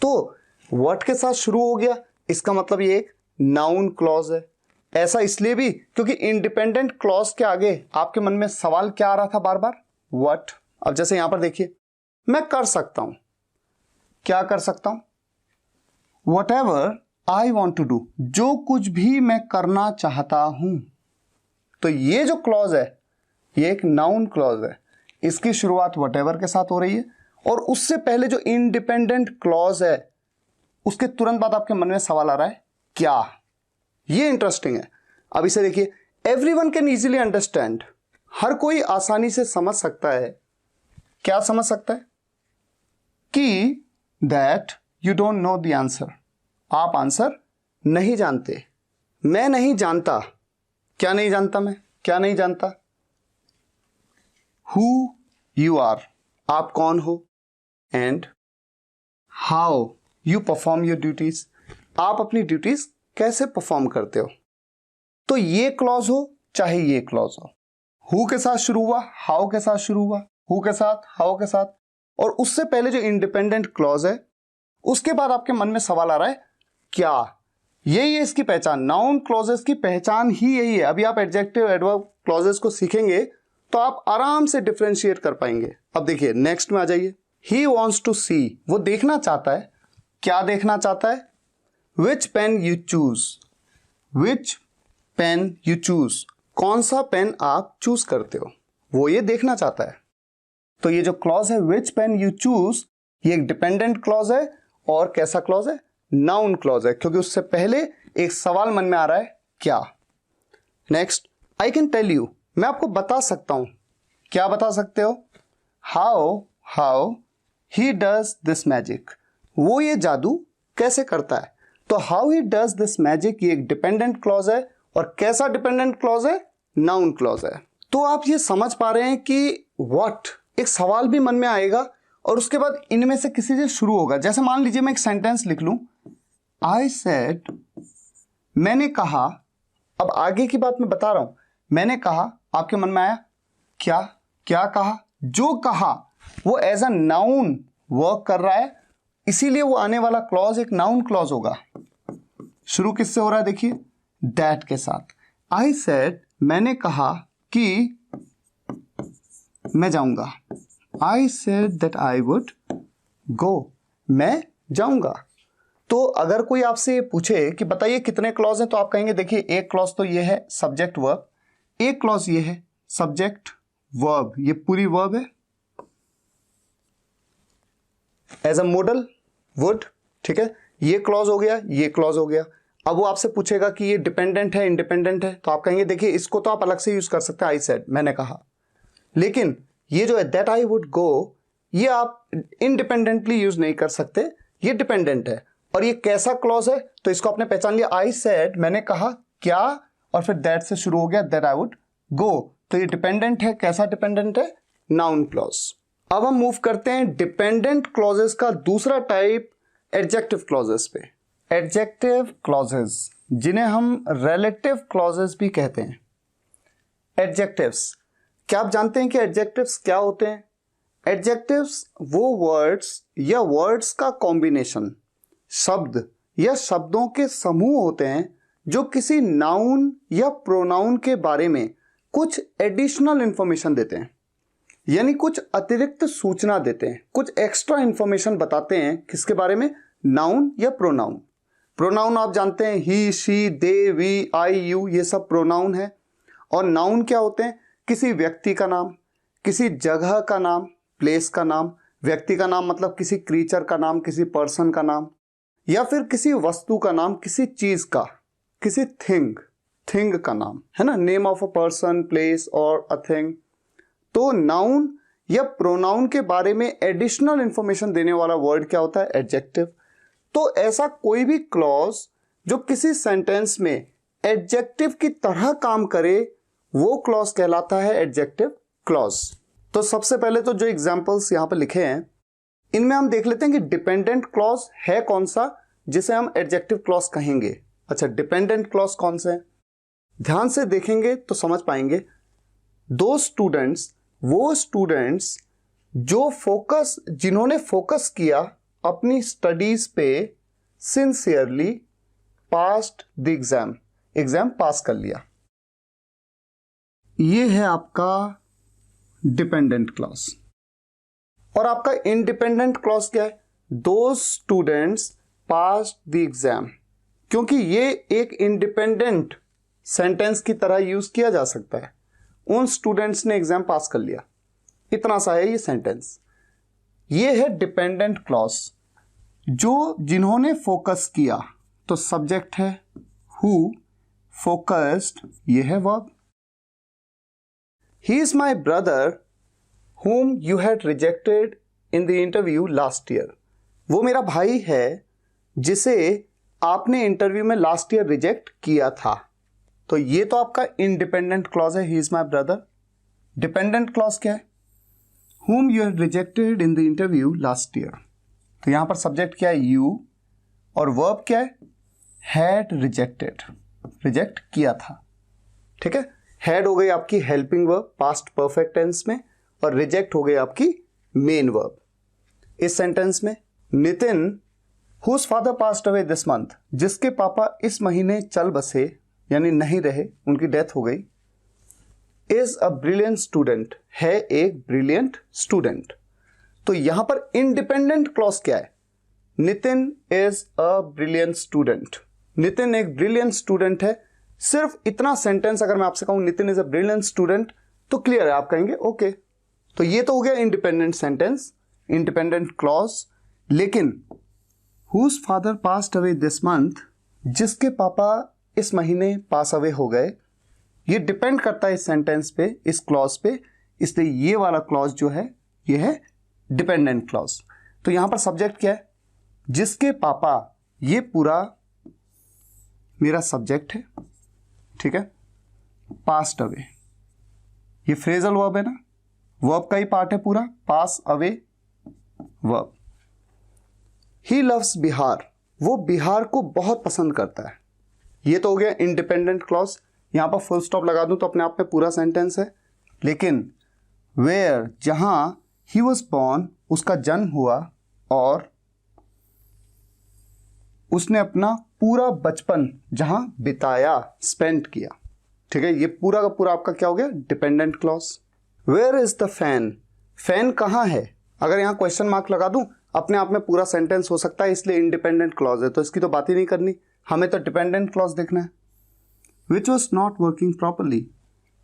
S1: तो व्हाट के साथ शुरू हो गया, इसका मतलब ये एक नाउन क्लॉज है। ऐसा इसलिए भी क्योंकि इंडिपेंडेंट क्लॉज के आगे आपके मन में सवाल क्या आ रहा था बार बार, व्हाट। अब जैसे यहां पर देखिए मैं कर सकता हूं, क्या कर सकता हूं? Whatever I want to do, जो कुछ भी मैं करना चाहता हूं। तो ये जो क्लॉज है ये एक नाउन क्लॉज है, इसकी शुरुआत व्हाटएवर के साथ हो रही है और उससे पहले जो इंडिपेंडेंट क्लॉज है उसके तुरंत बाद आपके मन में सवाल आ रहा है क्या। ये इंटरेस्टिंग है। अब इसे देखिए, एवरीवन कैन इजीली अंडरस्टैंड, हर कोई आसानी से समझ सकता है। क्या समझ सकता है? कि that you don't know the answer, आप आंसर नहीं जानते। मैं नहीं जानता, क्या नहीं जानता मैं, क्या नहीं जानता? हु यू आर, आप कौन हो। And how you perform your duties, आप अपनी ड्यूटीज कैसे परफॉर्म करते हो। तो ये क्लॉज हो चाहे ये क्लॉज हो, हु के साथ शुरू हुआ, हाउ के साथ शुरू हुआ, हु के साथ, हाउ के साथ, और उससे पहले जो इंडिपेंडेंट क्लॉज है उसके बाद आपके मन में सवाल आ रहा है क्या। यही है इसकी पहचान, नाउन क्लॉजेस की पहचान ही यही है। अभी आप एडजेक्टिव एडवर्ब क्लॉजेस को सीखेंगे तो आप आराम से डिफरेंशिएट कर पाएंगे। अब देखिए नेक्स्ट में आ जाइए, ही वॉन्ट्स टू सी, वो देखना चाहता है। क्या देखना चाहता है? Which pen you choose, which pen you choose, कौन सा पेन आप चूज करते हो, वो ये देखना चाहता है। तो ये जो क्लॉज है विच पेन यू चूज, ये एक डिपेंडेंट क्लॉज है और कैसा क्लॉज है? नाउन क्लॉज है, क्योंकि उससे पहले एक सवाल मन में आ रहा है क्या। Next, I can tell you, मैं आपको बता सकता हूं। क्या बता सकते हो? How he does this magic, वो ये जादू कैसे करता है। तो how he does this magic ये एक डिपेंडेंट क्लॉज है और कैसा डिपेंडेंट क्लॉज है? नाउन क्लॉज है। तो आप ये समझ पा रहे हैं कि व्हाट, एक सवाल भी मन में आएगा और उसके बाद इनमें से किसी से शुरू होगा। जैसे मान लीजिए मैं एक सेंटेंस लिख लूं, आई सेड, मैंने कहा। अब आगे की बात मैं बता रहा हूं, मैंने कहा, आपके मन में आया क्या, क्या कहा, जो कहा वो एज अ नाउन वर्क कर रहा है, इसीलिए वो आने वाला क्लॉज एक नाउन क्लॉज होगा। शुरू किससे हो रहा है, देखिए दैट के साथ। आई सेड, मैंने कहा कि मैं जाऊंगा। I said that I would go, मैं जाऊंगा। तो अगर कोई आपसे पूछे कि बताइए कितने क्लॉज हैं, तो आप कहेंगे देखिए एक क्लॉज तो ये है सब्जेक्ट वर्ब, एक क्लॉज ये है सब्जेक्ट वर्ब, ये पूरी वर्ब है एज अ मॉडल वुड, ठीक है। ये क्लॉज हो गया, ये क्लॉज हो गया। अब वो आपसे पूछेगा कि ये डिपेंडेंट है इंडिपेंडेंट है, तो आप कहेंगे देखिए इसको तो आप अलग से यूज कर सकते हैं, आई सेड, मैंने कहा। लेकिन ये जो है दैट आई वुड गो, ये आप इंडिपेंडेंटली यूज नहीं कर सकते, ये डिपेंडेंट है। और ये कैसा क्लॉज है, तो इसको आपने पहचान लिया, आई सेड, मैंने कहा क्या, और फिर दैट से शुरू हो गया दैट आई वुड गो, तो ये डिपेंडेंट है। कैसा डिपेंडेंट है, नाउन क्लॉज। अब हम मूव करते हैं डिपेंडेंट क्लॉजेस का दूसरा टाइप, एडजेक्टिव क्लॉजेस पे। एडजेक्टिव क्लॉजेस जिन्हें हम रिलेटिव क्लॉजेस भी कहते हैं। एडजेक्टिव्स, क्या आप जानते हैं कि एडजेक्टिव्स क्या होते हैं? एडजेक्टिव्स वो वर्ड्स या वर्ड्स का कॉम्बिनेशन, शब्द या शब्दों के समूह होते हैं जो किसी नाउन या प्रोनाउन के बारे में कुछ एडिशनल इंफॉर्मेशन देते हैं, यानी कुछ अतिरिक्त सूचना देते हैं, कुछ एक्स्ट्रा इंफॉर्मेशन बताते हैं किसके बारे में, नाउन या प्रोनाउन। प्रोनाउन आप जानते हैं he, she, they, we, I, you, ये सब प्रोनाउन है। और नाउन क्या होते हैं, किसी व्यक्ति का नाम, किसी जगह का नाम, प्लेस का नाम। व्यक्ति का नाम मतलब किसी क्रीचर का नाम, किसी पर्सन का नाम, या फिर किसी वस्तु का नाम, किसी चीज का, किसी थिंग का नाम, है ना, name of a person, place और अ थिंग। तो नाउन या प्रोनाउन के बारे में एडिशनल इंफॉर्मेशन देने वाला वर्ड क्या होता है, एडजेक्टिव। तो ऐसा कोई भी क्लॉज जो किसी सेंटेंस में एडजेक्टिव की तरह काम करे, वो क्लॉज कहलाता है एडजेक्टिव क्लॉज। तो सबसे पहले तो जो एग्जांपल्स यहां पर लिखे हैं, इनमें हम देख लेते हैं कि डिपेंडेंट क्लॉज है कौन सा जिसे हम एडजेक्टिव क्लॉज कहेंगे। अच्छा, डिपेंडेंट क्लॉज कौन से हैं, ध्यान से देखेंगे तो समझ पाएंगे। दो स्टूडेंट्स, वो स्टूडेंट्स जिन्होंने फोकस किया अपनी स्टडीज पे, सिंसियरली पास्ड द एग्जाम पास कर लिया। ये है आपका डिपेंडेंट क्लॉज। और आपका इंडिपेंडेंट क्लॉज क्या है, दो स्टूडेंट्स पास्ड द एग्जाम, क्योंकि ये एक इंडिपेंडेंट सेंटेंस की तरह यूज किया जा सकता है। उन स्टूडेंट्स ने एग्जाम पास कर लिया, इतना सा है ये सेंटेंस। ये है डिपेंडेंट क्लॉज, जो जिन्होंने फोकस किया, तो सब्जेक्ट है हु, फोकस्ड ये है verb. He is my brother whom you had rejected in the interview last year, वो मेरा भाई है जिसे आपने इंटरव्यू में लास्ट ईयर रिजेक्ट किया था। तो ये तो आपका इंडिपेंडेंट क्लॉज है, he is my brother. Dependent clause क्या है, whom you had rejected in the interview last year, तो यहां पर सब्जेक्ट क्या है, यू, और वर्ब क्या है, had rejected, रिजेक्ट किया था। ठीक है, had हो गई आपकी helping verb past perfect tense में, और रिजेक्ट हो गई आपकी मेन वर्ब। इस सेंटेंस में Nitin whose father passed away this month, जिसके पापा इस महीने चल बसे यानी नहीं रहे, उनकी डेथ हो गई, इज अ ब्रिलियंट स्टूडेंट, है एक ब्रिलियंट स्टूडेंट। तो यहां पर इंडिपेंडेंट क्लॉज क्या है, Nitin is a brilliant student, Nitin एक ब्रिलियंट स्टूडेंट है। सिर्फ इतना सेंटेंस अगर मैं आपसे कहूं Nitin is a brilliant student, तो क्लियर है, आप कहेंगे ओके। तो ये तो हो गया इंडिपेंडेंट सेंटेंस, इंडिपेंडेंट क्लॉज। लेकिन whose father passed away this month, जिसके पापा इस महीने पास अवे हो गए, ये डिपेंड करता है इस सेंटेंस पे, इस क्लॉज पे, इसलिए ये वाला क्लॉज जो है ये है डिपेंडेंट क्लॉज। तो यहां पर सब्जेक्ट क्या है, जिसके पापा, ये पूरा मेरा सब्जेक्ट है, ठीक है, पास्ड अवे ये फ्रेजल वर्ब है ना, वर्ब का ही पार्ट है पूरा, pass away verb. He loves Bihar, वो बिहार को बहुत पसंद करता है। ये तो हो गया इंडिपेंडेंट क्लॉज। यहां पर फुल स्टॉप लगा दूं तो अपने आप में पूरा सेंटेंस है। लेकिन वेयर, जहां ही वॉज बॉर्न, उसका जन्म हुआ और उसने अपना पूरा बचपन जहां बिताया, स्पेंड किया। ठीक है, ये पूरा का पूरा आपका क्या हो गया, dependent clause. Where is the fan, fan कहाँ है, अगर यहां क्वेश्चन मार्क लगा दूं अपने आप में पूरा सेंटेंस हो सकता है, इसलिए इंडिपेंडेंट क्लॉज है तो इसकी तो बात ही नहीं करनी, हमें तो डिपेंडेंट क्लॉज देखना है। Which was not working properly,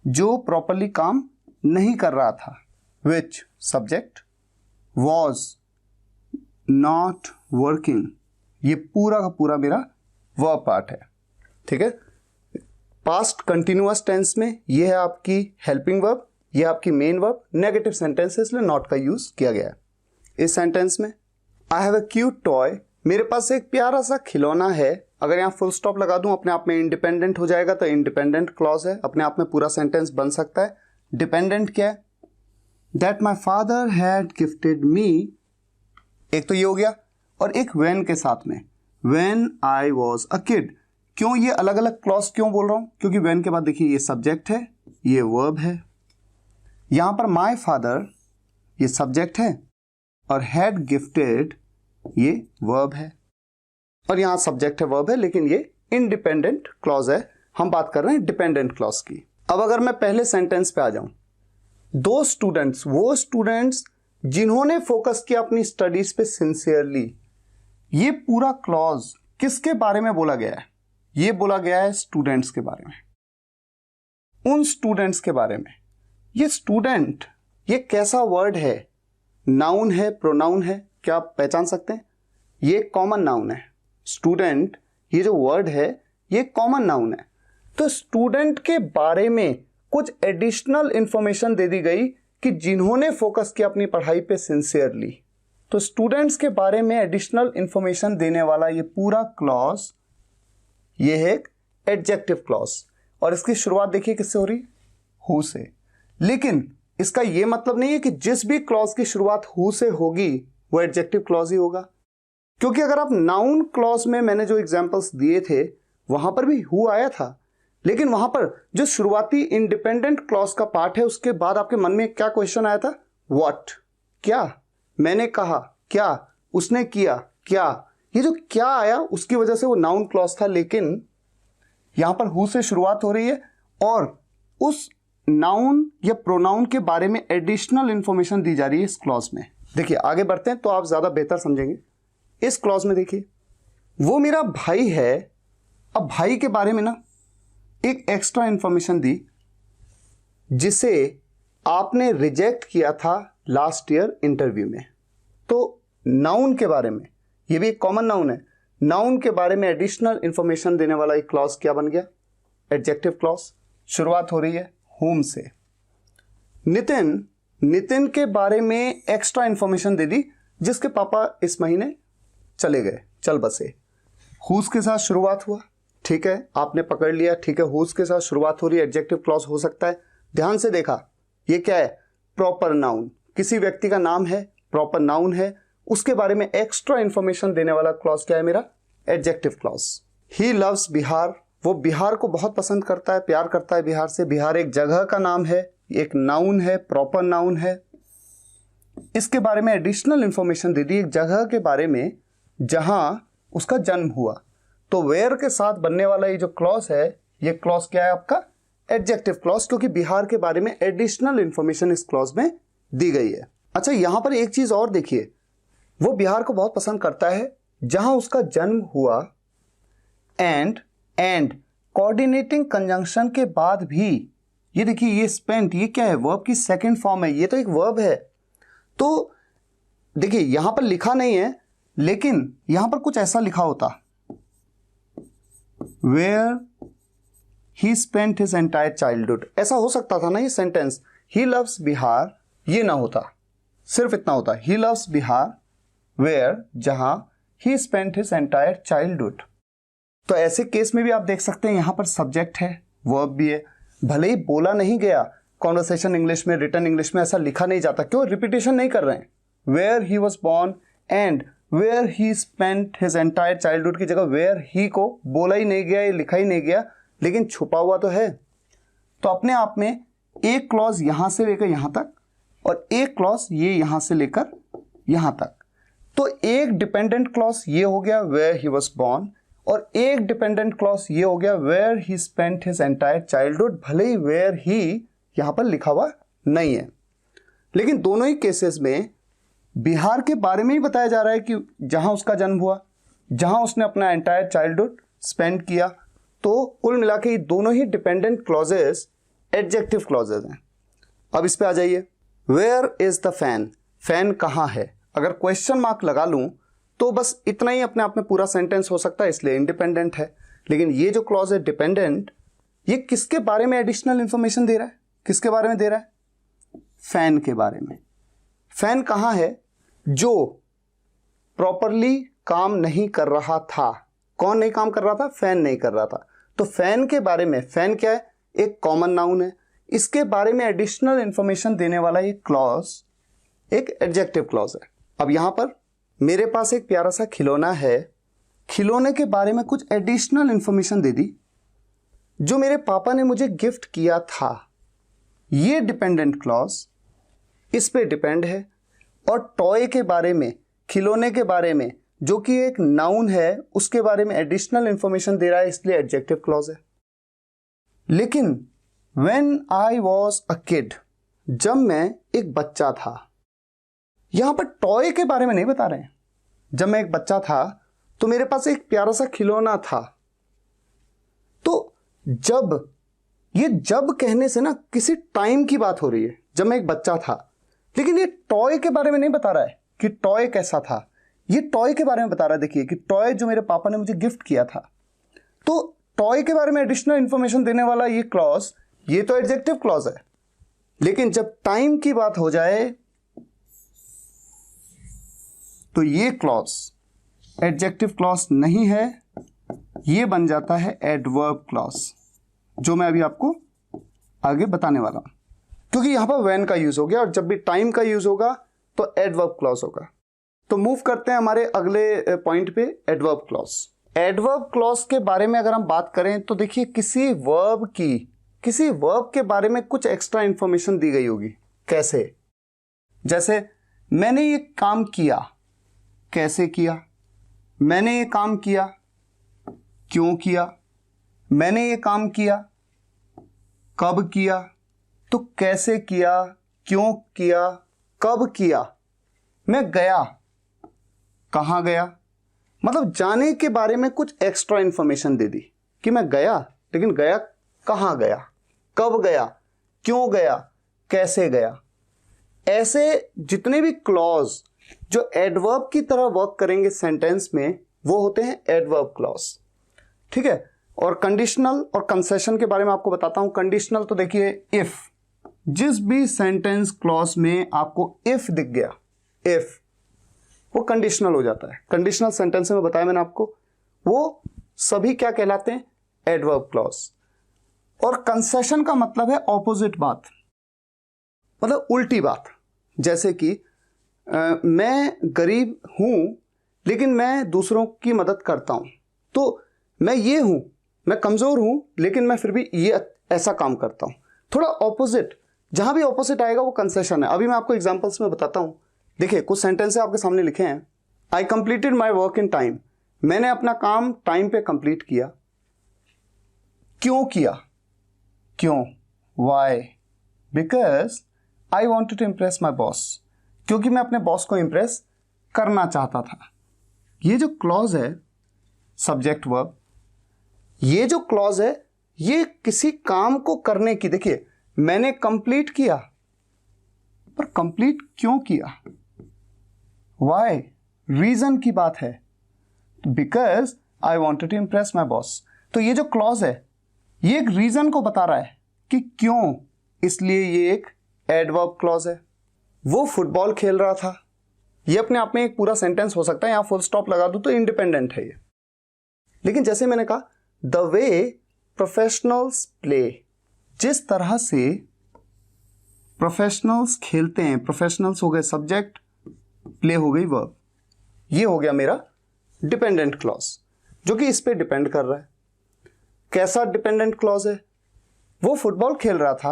S1: जो प्रॉपरली काम नहीं कर रहा था। Which subject, was not working, ये पूरा का पूरा मेरा वर्ब पार्ट है। ठीक है, पास्ट कंटिन्यूअस टेंस में ये है आपकी हेल्पिंग वर्ब, ये आपकी मेन वर्ब। नेगेटिव सेंटेंस है इसलिए नॉट का यूज किया गया है। इस सेंटेंस में I have a cute toy, मेरे पास एक प्यारा सा खिलौना है। अगर यहाँ फुल स्टॉप लगा दूं अपने आप में इंडिपेंडेंट हो जाएगा तो इंडिपेंडेंट क्लॉज है, अपने आप में पूरा सेंटेंस बन सकता है। डिपेंडेंट क्या है, that my father had gifted me, एक तो ये हो गया, और एक व्हेन के साथ में, when I was a kid. क्यों ये अलग अलग क्लॉज क्यों बोल रहा हूं, क्योंकि व्हेन के बाद देखिए ये सब्जेक्ट है, ये वर्ब है। यहां पर माई फादर ये सब्जेक्ट है और हैड गिफ्टेड ये वर्ब है, और यहां सब्जेक्ट है वर्ब है, लेकिन ये इंडिपेंडेंट क्लॉज है। हम बात कर रहे हैं डिपेंडेंट क्लॉज की। अब अगर मैं पहले सेंटेंस पे आ जाऊं, दो स्टूडेंट्स, वो स्टूडेंट्स जिन्होंने फोकस किया अपनी स्टडीज पे सिंसियरली, ये पूरा क्लॉज किसके बारे में बोला गया है, ये बोला गया है स्टूडेंट्स के बारे में, उन स्टूडेंट्स के बारे में। ये स्टूडेंट ये कैसा वर्ड है, नाउन है, प्रोनाउन है, क्या आप पहचान सकते हैं? ये कॉमन नाउन है। स्टूडेंट ये जो वर्ड है ये कॉमन नाउन है। तो स्टूडेंट के बारे में कुछ एडिशनल इंफॉर्मेशन दे दी गई कि जिन्होंने फोकस किया अपनी पढ़ाई पे सिंसियरली। तो स्टूडेंट्स के बारे में एडिशनल इंफॉर्मेशन देने वाला ये पूरा क्लॉज ये है एक एडजेक्टिव क्लॉज, और इसकी शुरुआत देखिए किससे हो रही, हु से। लेकिन इसका यह मतलब नहीं है कि जिस भी क्लॉज की शुरुआत हु से होगी वो एडजेक्टिव क्लॉज ही होगा, क्योंकि अगर आप नाउन क्लॉज में मैंने जो एग्जांपल्स दिए थे वहां पर भी हु आया था, लेकिन वहां पर जो शुरुआती इंडिपेंडेंट क्लॉज का पार्ट है उसके बाद आपके मन में क्या क्वेश्चन आया था, व्हाट, क्या, मैंने कहा, क्या, उसने किया, क्या, ये जो क्या आया उसकी वजह से वो नाउन क्लॉज था। लेकिन यहां पर हु से शुरुआत हो रही है और उस नाउन या प्रोनाउन के बारे में एडिशनल इंफॉर्मेशन दी जा रही है इस क्लॉज में। देखिए आगे बढ़ते हैं तो आप ज्यादा बेहतर समझेंगे। इस क्लॉज में देखिए वो मेरा भाई है, अब भाई के बारे में ना एक एक्स्ट्रा इंफॉर्मेशन दी जिसे आपने रिजेक्ट किया था लास्ट ईयर इंटरव्यू में। तो नाउन के बारे में, ये भी एक कॉमन नाउन है, नाउन के बारे में एडिशनल इंफॉर्मेशन देने वाला एक क्लॉज क्या बन गया, एडजेक्टिव क्लॉज। शुरुआत हो रही है होम से। नितिन के बारे में एक्स्ट्रा इंफॉर्मेशन दे दी जिसके पापा इस महीने चले गए, चल बसे। हुज के साथ शुरुआत हुआ, ठीक है, आपने पकड़ लिया, ठीक है, हुज के साथ शुरुआत हो रही है, एडजेक्टिव क्लॉज हो सकता है। ध्यान से देखा, ये क्या है, प्रॉपर नाउन, किसी व्यक्ति का नाम है, प्रॉपर नाउन है, उसके बारे में एक्स्ट्रा इंफॉर्मेशन देने वाला क्लॉज क्या है मेरा, adjective clause. He loves Bihar, वो बिहार को बहुत पसंद करता है, प्यार करता है बिहार से। बिहार एक जगह का नाम है, एक नाउन है, प्रॉपर नाउन है। इसके बारे में एडिशनल इंफॉर्मेशन दे दी एक जगह के बारे में जहां उसका जन्म हुआ। तो वेयर के साथ बनने वाला ये जो क्लॉज है, ये क्लॉज क्या है आपका, एडजेक्टिव क्लॉज, क्योंकि बिहार के बारे में एडिशनल इंफॉर्मेशन इस क्लॉज में दी गई है। अच्छा, यहां पर एक चीज और देखिए, वो बिहार को बहुत पसंद करता है जहां उसका जन्म हुआ। एंड कोऑर्डिनेटिंग कंजंक्शन के बाद भी ये देखिए, ये स्पेंट, ये क्या है, वर्ब की सेकंड फॉर्म है, ये तो एक वर्ब है। तो देखिए यहां पर लिखा नहीं है, लेकिन यहां पर कुछ ऐसा लिखा होता, where he spent his entire childhood, ऐसा हो सकता था ना ये सेंटेंस, ही लव्स बिहार, ये ना होता, सिर्फ इतना होता, ही लव्स बिहार वेयर, जहां ही स्पेंट हिज एंटायर चाइल्डहुड। तो ऐसे केस में भी आप देख सकते हैं यहां पर सब्जेक्ट है, वर्ब भी है, भले ही बोला नहीं गया, कॉन्वर्सेशन इंग्लिश में, रिटन इंग्लिश में ऐसा लिखा नहीं जाता, क्यों, रिपीटेशन नहीं कर रहे हैं, where he was born and where he spent his entire childhood की जगह वेयर ही को बोला ही नहीं गया, लिखा ही नहीं गया, लेकिन छुपा हुआ तो है। तो अपने आप में एक क्लॉज यहां से लेकर यहां तक और एक क्लॉज ये यहां से लेकर यहां तक। तो एक डिपेंडेंट क्लॉज ये हो गया वेयर ही वॉज बॉर्न और एक डिपेंडेंट क्लॉज ये हो गया where he spent his entire childhood, भले ही वेयर ही यहां पर लिखा हुआ नहीं है। लेकिन दोनों ही केसेस में बिहार के बारे में ही बताया जा रहा है कि जहां उसका जन्म हुआ, जहां उसने अपना एंटायर चाइल्डहुड स्पेंड किया। तो कुल मिला के ये दोनों ही डिपेंडेंट क्लॉजेस एडजेक्टिव क्लॉजेस हैं। अब इस पे आ जाइए, where is the fan, fan कहाँ है। अगर क्वेश्चन मार्क लगा लूं तो बस इतना ही अपने आप में पूरा सेंटेंस हो सकता है, इसलिए इंडिपेंडेंट है। लेकिन ये जो क्लॉज है डिपेंडेंट, ये किसके बारे में एडिशनल इंफॉर्मेशन दे रहा है, किसके बारे में दे रहा है, फैन के बारे में। फैन कहाँ है, जो प्रॉपरली काम नहीं कर रहा था। कौन नहीं काम कर रहा था, फैन नहीं कर रहा था। तो फैन के बारे में, फैन क्या है, एक कॉमन नाउन है, इसके बारे में एडिशनल इंफॉर्मेशन देने वाला ये क्लॉज एक एडजेक्टिव क्लॉज है। अब यहां पर मेरे पास एक प्यारा सा खिलौना है, खिलौने के बारे में कुछ एडिशनल इंफॉर्मेशन दे दी, जो मेरे पापा ने मुझे गिफ्ट किया था। ये डिपेंडेंट क्लॉज इस पे डिपेंड है। और टॉय के बारे में, खिलौने के बारे में, जो कि एक नाउन है, उसके बारे में एडिशनल इंफॉर्मेशन दे रहा है, इसलिए एडजेक्टिव क्लॉज है। लेकिन when I was a kid, जब मैं एक बच्चा था, यहां पर टॉय के बारे में नहीं बता रहे हैं। जब मैं एक बच्चा था तो मेरे पास एक प्यारा सा खिलौना था। तो जब कहने से ना किसी टाइम की बात हो रही है, जब मैं एक बच्चा था। लेकिन ये टॉय के बारे में नहीं बता रहा है कि टॉय कैसा था, ये टॉय के बारे में बता रहा है। देखिए कि टॉय जो मेरे पापा ने मुझे गिफ्ट किया था। तो टॉय के बारे में एडिशनल इंफॉर्मेशन देने वाला ये क्लॉज, ये तो एडजेक्टिव क्लॉज है। लेकिन जब टाइम की बात हो जाए तो ये क्लॉज एडजेक्टिव क्लॉज नहीं है, ये बन जाता है एडवर्ब क्लॉज, जो मैं अभी आपको आगे बताने वाला हूं। क्योंकि यहां पर व्हेन का यूज हो गया और जब भी टाइम का यूज होगा तो एडवर्ब क्लॉज होगा। तो मूव करते हैं हमारे अगले पॉइंट पे, एडवर्ब क्लॉज। एडवर्ब क्लॉज के बारे में अगर हम बात करें तो देखिए किसी वर्ब के बारे में कुछ एक्स्ट्रा इंफॉर्मेशन दी गई होगी। कैसे? जैसे मैंने ये काम किया, कैसे किया, मैंने ये काम किया, क्यों किया, मैंने ये काम किया, कब किया। तो कैसे किया, क्यों किया, कब किया। मैं गया, कहां गया, मतलब जाने के बारे में कुछ एक्स्ट्रा इंफॉर्मेशन दे दी कि मैं गया, लेकिन गया कहां गया, कब गया, क्यों गया, कैसे गया। ऐसे जितने भी क्लॉज जो एडवर्ब की तरह वर्क करेंगे सेंटेंस में, वो होते हैं एडवर्ब क्लॉज। ठीक है। और कंडीशनल और कंसेशन के बारे में आपको बताता हूं। कंडीशनल तो देखिए इफ, जिस भी सेंटेंस क्लॉज में आपको इफ दिख गया, इफ, वो कंडीशनल हो जाता है। कंडीशनल सेंटेंस में बताया मैंने आपको, वो सभी क्या कहलाते हैं, एडवर्ब क्लॉज। और कंसेशन का मतलब है ऑपोजिट बात, मतलब उल्टी बात। जैसे कि मैं गरीब हूं लेकिन मैं दूसरों की मदद करता हूं। तो मैं ये हूं, मैं कमजोर हूं लेकिन मैं फिर भी ये ऐसा काम करता हूं। थोड़ा ऑपोजिट, जहां भी ऑपोजिट आएगा वो कंसेशन है। अभी मैं आपको एग्जांपल्स में बताता हूं। देखिए कुछ सेंटेंस आपके सामने लिखे हैं। I completed my work in time, मैंने अपना काम टाइम पे कंप्लीट किया। क्यों किया, क्यों, why, because I wanted to impress my boss, क्योंकि मैं अपने बॉस को इम्प्रेस करना चाहता था। ये जो क्लॉज है सब्जेक्ट वर्ब, ये जो क्लॉज है ये किसी काम को करने की, देखिए मैंने कंप्लीट किया, पर कंप्लीट क्यों किया, वाई, रीजन की बात है, because I wanted to impress my boss. तो ये जो क्लॉज है ये एक रीजन को बता रहा है कि क्यों, इसलिए ये एक एडवर्ब क्लॉज है। वो फुटबॉल खेल रहा था, ये अपने आप में एक पूरा सेंटेंस हो सकता है, यहां फुल स्टॉप लगा दूं तो इंडिपेंडेंट है ये। लेकिन जैसे मैंने कहा द वे प्रोफेशनल्स प्ले, जिस तरह से प्रोफेशनल्स खेलते हैं, प्रोफेशनल्स हो गए सब्जेक्ट, प्ले हो गई वर्ब। ये हो गया मेरा डिपेंडेंट क्लॉज जो कि इस पे डिपेंड कर रहा है। कैसा डिपेंडेंट क्लॉज है? वो फुटबॉल खेल रहा था,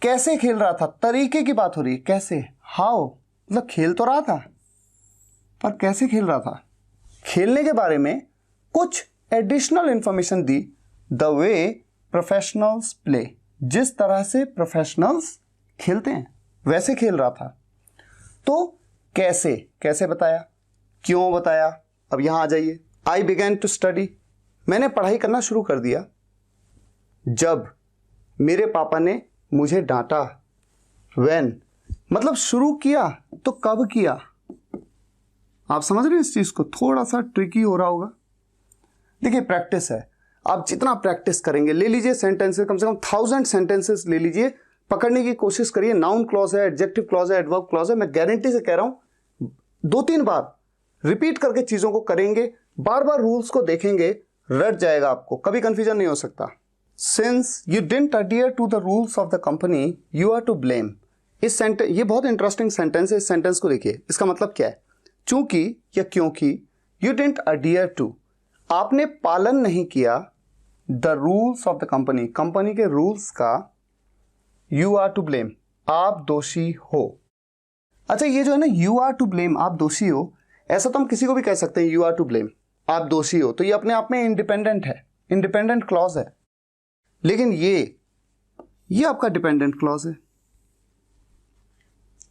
S1: कैसे खेल रहा था, तरीके की बात हो रही है, कैसे, हाउ, मतलब खेल तो रहा था पर कैसे खेल रहा था। खेलने के बारे में कुछ additional information the, the way professionals play, जिस तरह से प्रोफेशनल्स खेलते हैं वैसे खेल रहा था। तो कैसे, कैसे बताया, क्यों बताया। अब यहां आ जाइए, आई बिगैन टू स्टडी, मैंने पढ़ाई करना शुरू कर दिया जब मेरे पापा ने मुझे डांटा। व्हेन मतलब शुरू किया, तो कब किया। आप समझ रहे हैं इस चीज को, थोड़ा सा ट्रिकी हो रहा होगा। देखिए प्रैक्टिस है, आप जितना प्रैक्टिस करेंगे, ले लीजिए सेंटेंसेस, कम से कम 1000 सेंटेंसेस ले लीजिए, पकड़ने की कोशिश करिए। नाउन क्लॉज है, एडजेक्टिव क्लॉज है, एडवर्ब क्लॉज है, मैं गारंटी से कह रहा हूं 2-3 बार रिपीट करके चीजों को करेंगे, बार बार रूल्स को देखेंगे, रट जाएगा आपको, कभी कंफ्यूजन नहीं हो सकता। Since you didn't adhere to the rules of the company you are to blame. इस सेंटेंस, ये बहुत इंटरेस्टिंग सेंटेंस है, इस सेंटेंस को देखिए, इसका मतलब क्या है। चूंकि या क्योंकि, यू डिडंट अडियर टू, आपने पालन नहीं किया, the rules of the company, company के रूल्स का, यू आर टू ब्लेम, आप दोषी हो। अच्छा ये जो है ना, यू आर टू ब्लेम, आप दोषी हो, ऐसा तो हम किसी को भी कह सकते हैं, यू आर टू ब्लेम, आप दोषी हो, तो ये अपने आप में इंडिपेंडेंट है, इंडिपेंडेंट क्लॉज है। लेकिन ये आपका डिपेंडेंट क्लॉज है।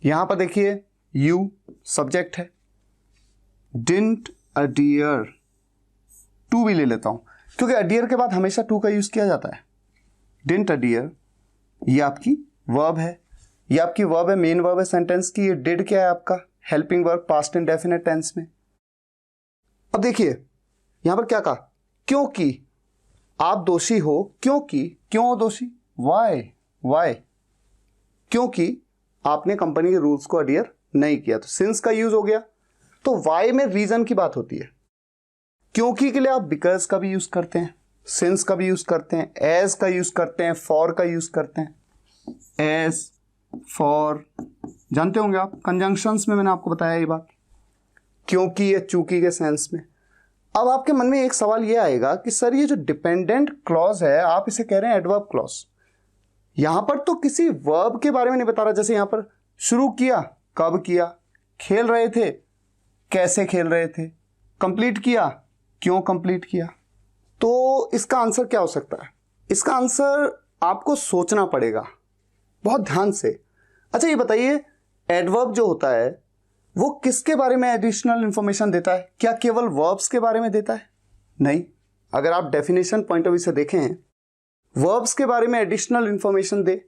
S1: यहां पर देखिए, यू सब्जेक्ट है, डिडंट अडियर, टू भी ले लेता हूं क्योंकि अडियर के बाद हमेशा टू का यूज किया जाता है। डिडंट अडियर, ये आपकी वर्ब है, ये आपकी वर्ब है, मेन वर्ब है सेंटेंस की। ये डिड क्या है आपका, helping verb, past indefinite tense में। अब देखिए यहां पर क्या कहा, क्योंकि आप दोषी हो, क्योंकि, क्यों हो दोषी, वाई, क्योंकि आपने कंपनी के रूल्स को अडियर नहीं किया, तो सिंस का यूज हो गया। तो वाई में रीजन की बात होती है, क्योंकि के लिए आप बिकॉज का भी यूज करते हैं, सिंस का भी यूज करते हैं, एज का यूज करते हैं, फॉर का यूज करते हैं, एज, फॉर, जानते होंगे आप, कंजंक्शंस में मैंने आपको बताया ये बात, क्योंकि या चूंकि के सेंस में। अब आपके मन में एक सवाल ये आएगा कि सर ये जो डिपेंडेंट क्लॉज है, आप इसे कह रहे हैं एडवर्ब क्लॉज, यहां पर तो किसी वर्ब के बारे में नहीं बता रहा। जैसे यहां पर शुरू किया, कब किया, खेल रहे थे, कैसे खेल रहे थे, कंप्लीट किया, क्यों कंप्लीट किया। तो इसका आंसर क्या हो सकता है? इसका आंसर आपको सोचना पड़ेगा बहुत ध्यान से। अच्छा ये बताइए, एडवर्ब जो होता है वो किसके बारे में एडिशनल इंफॉर्मेशन देता है? क्या केवल वर्ब्स के बारे में देता है? नहीं। अगर आप डेफिनेशन पॉइंट ऑफ व्यू से देखें, वर्ब्स के बारे में एडिशनल इंफॉर्मेशन दे,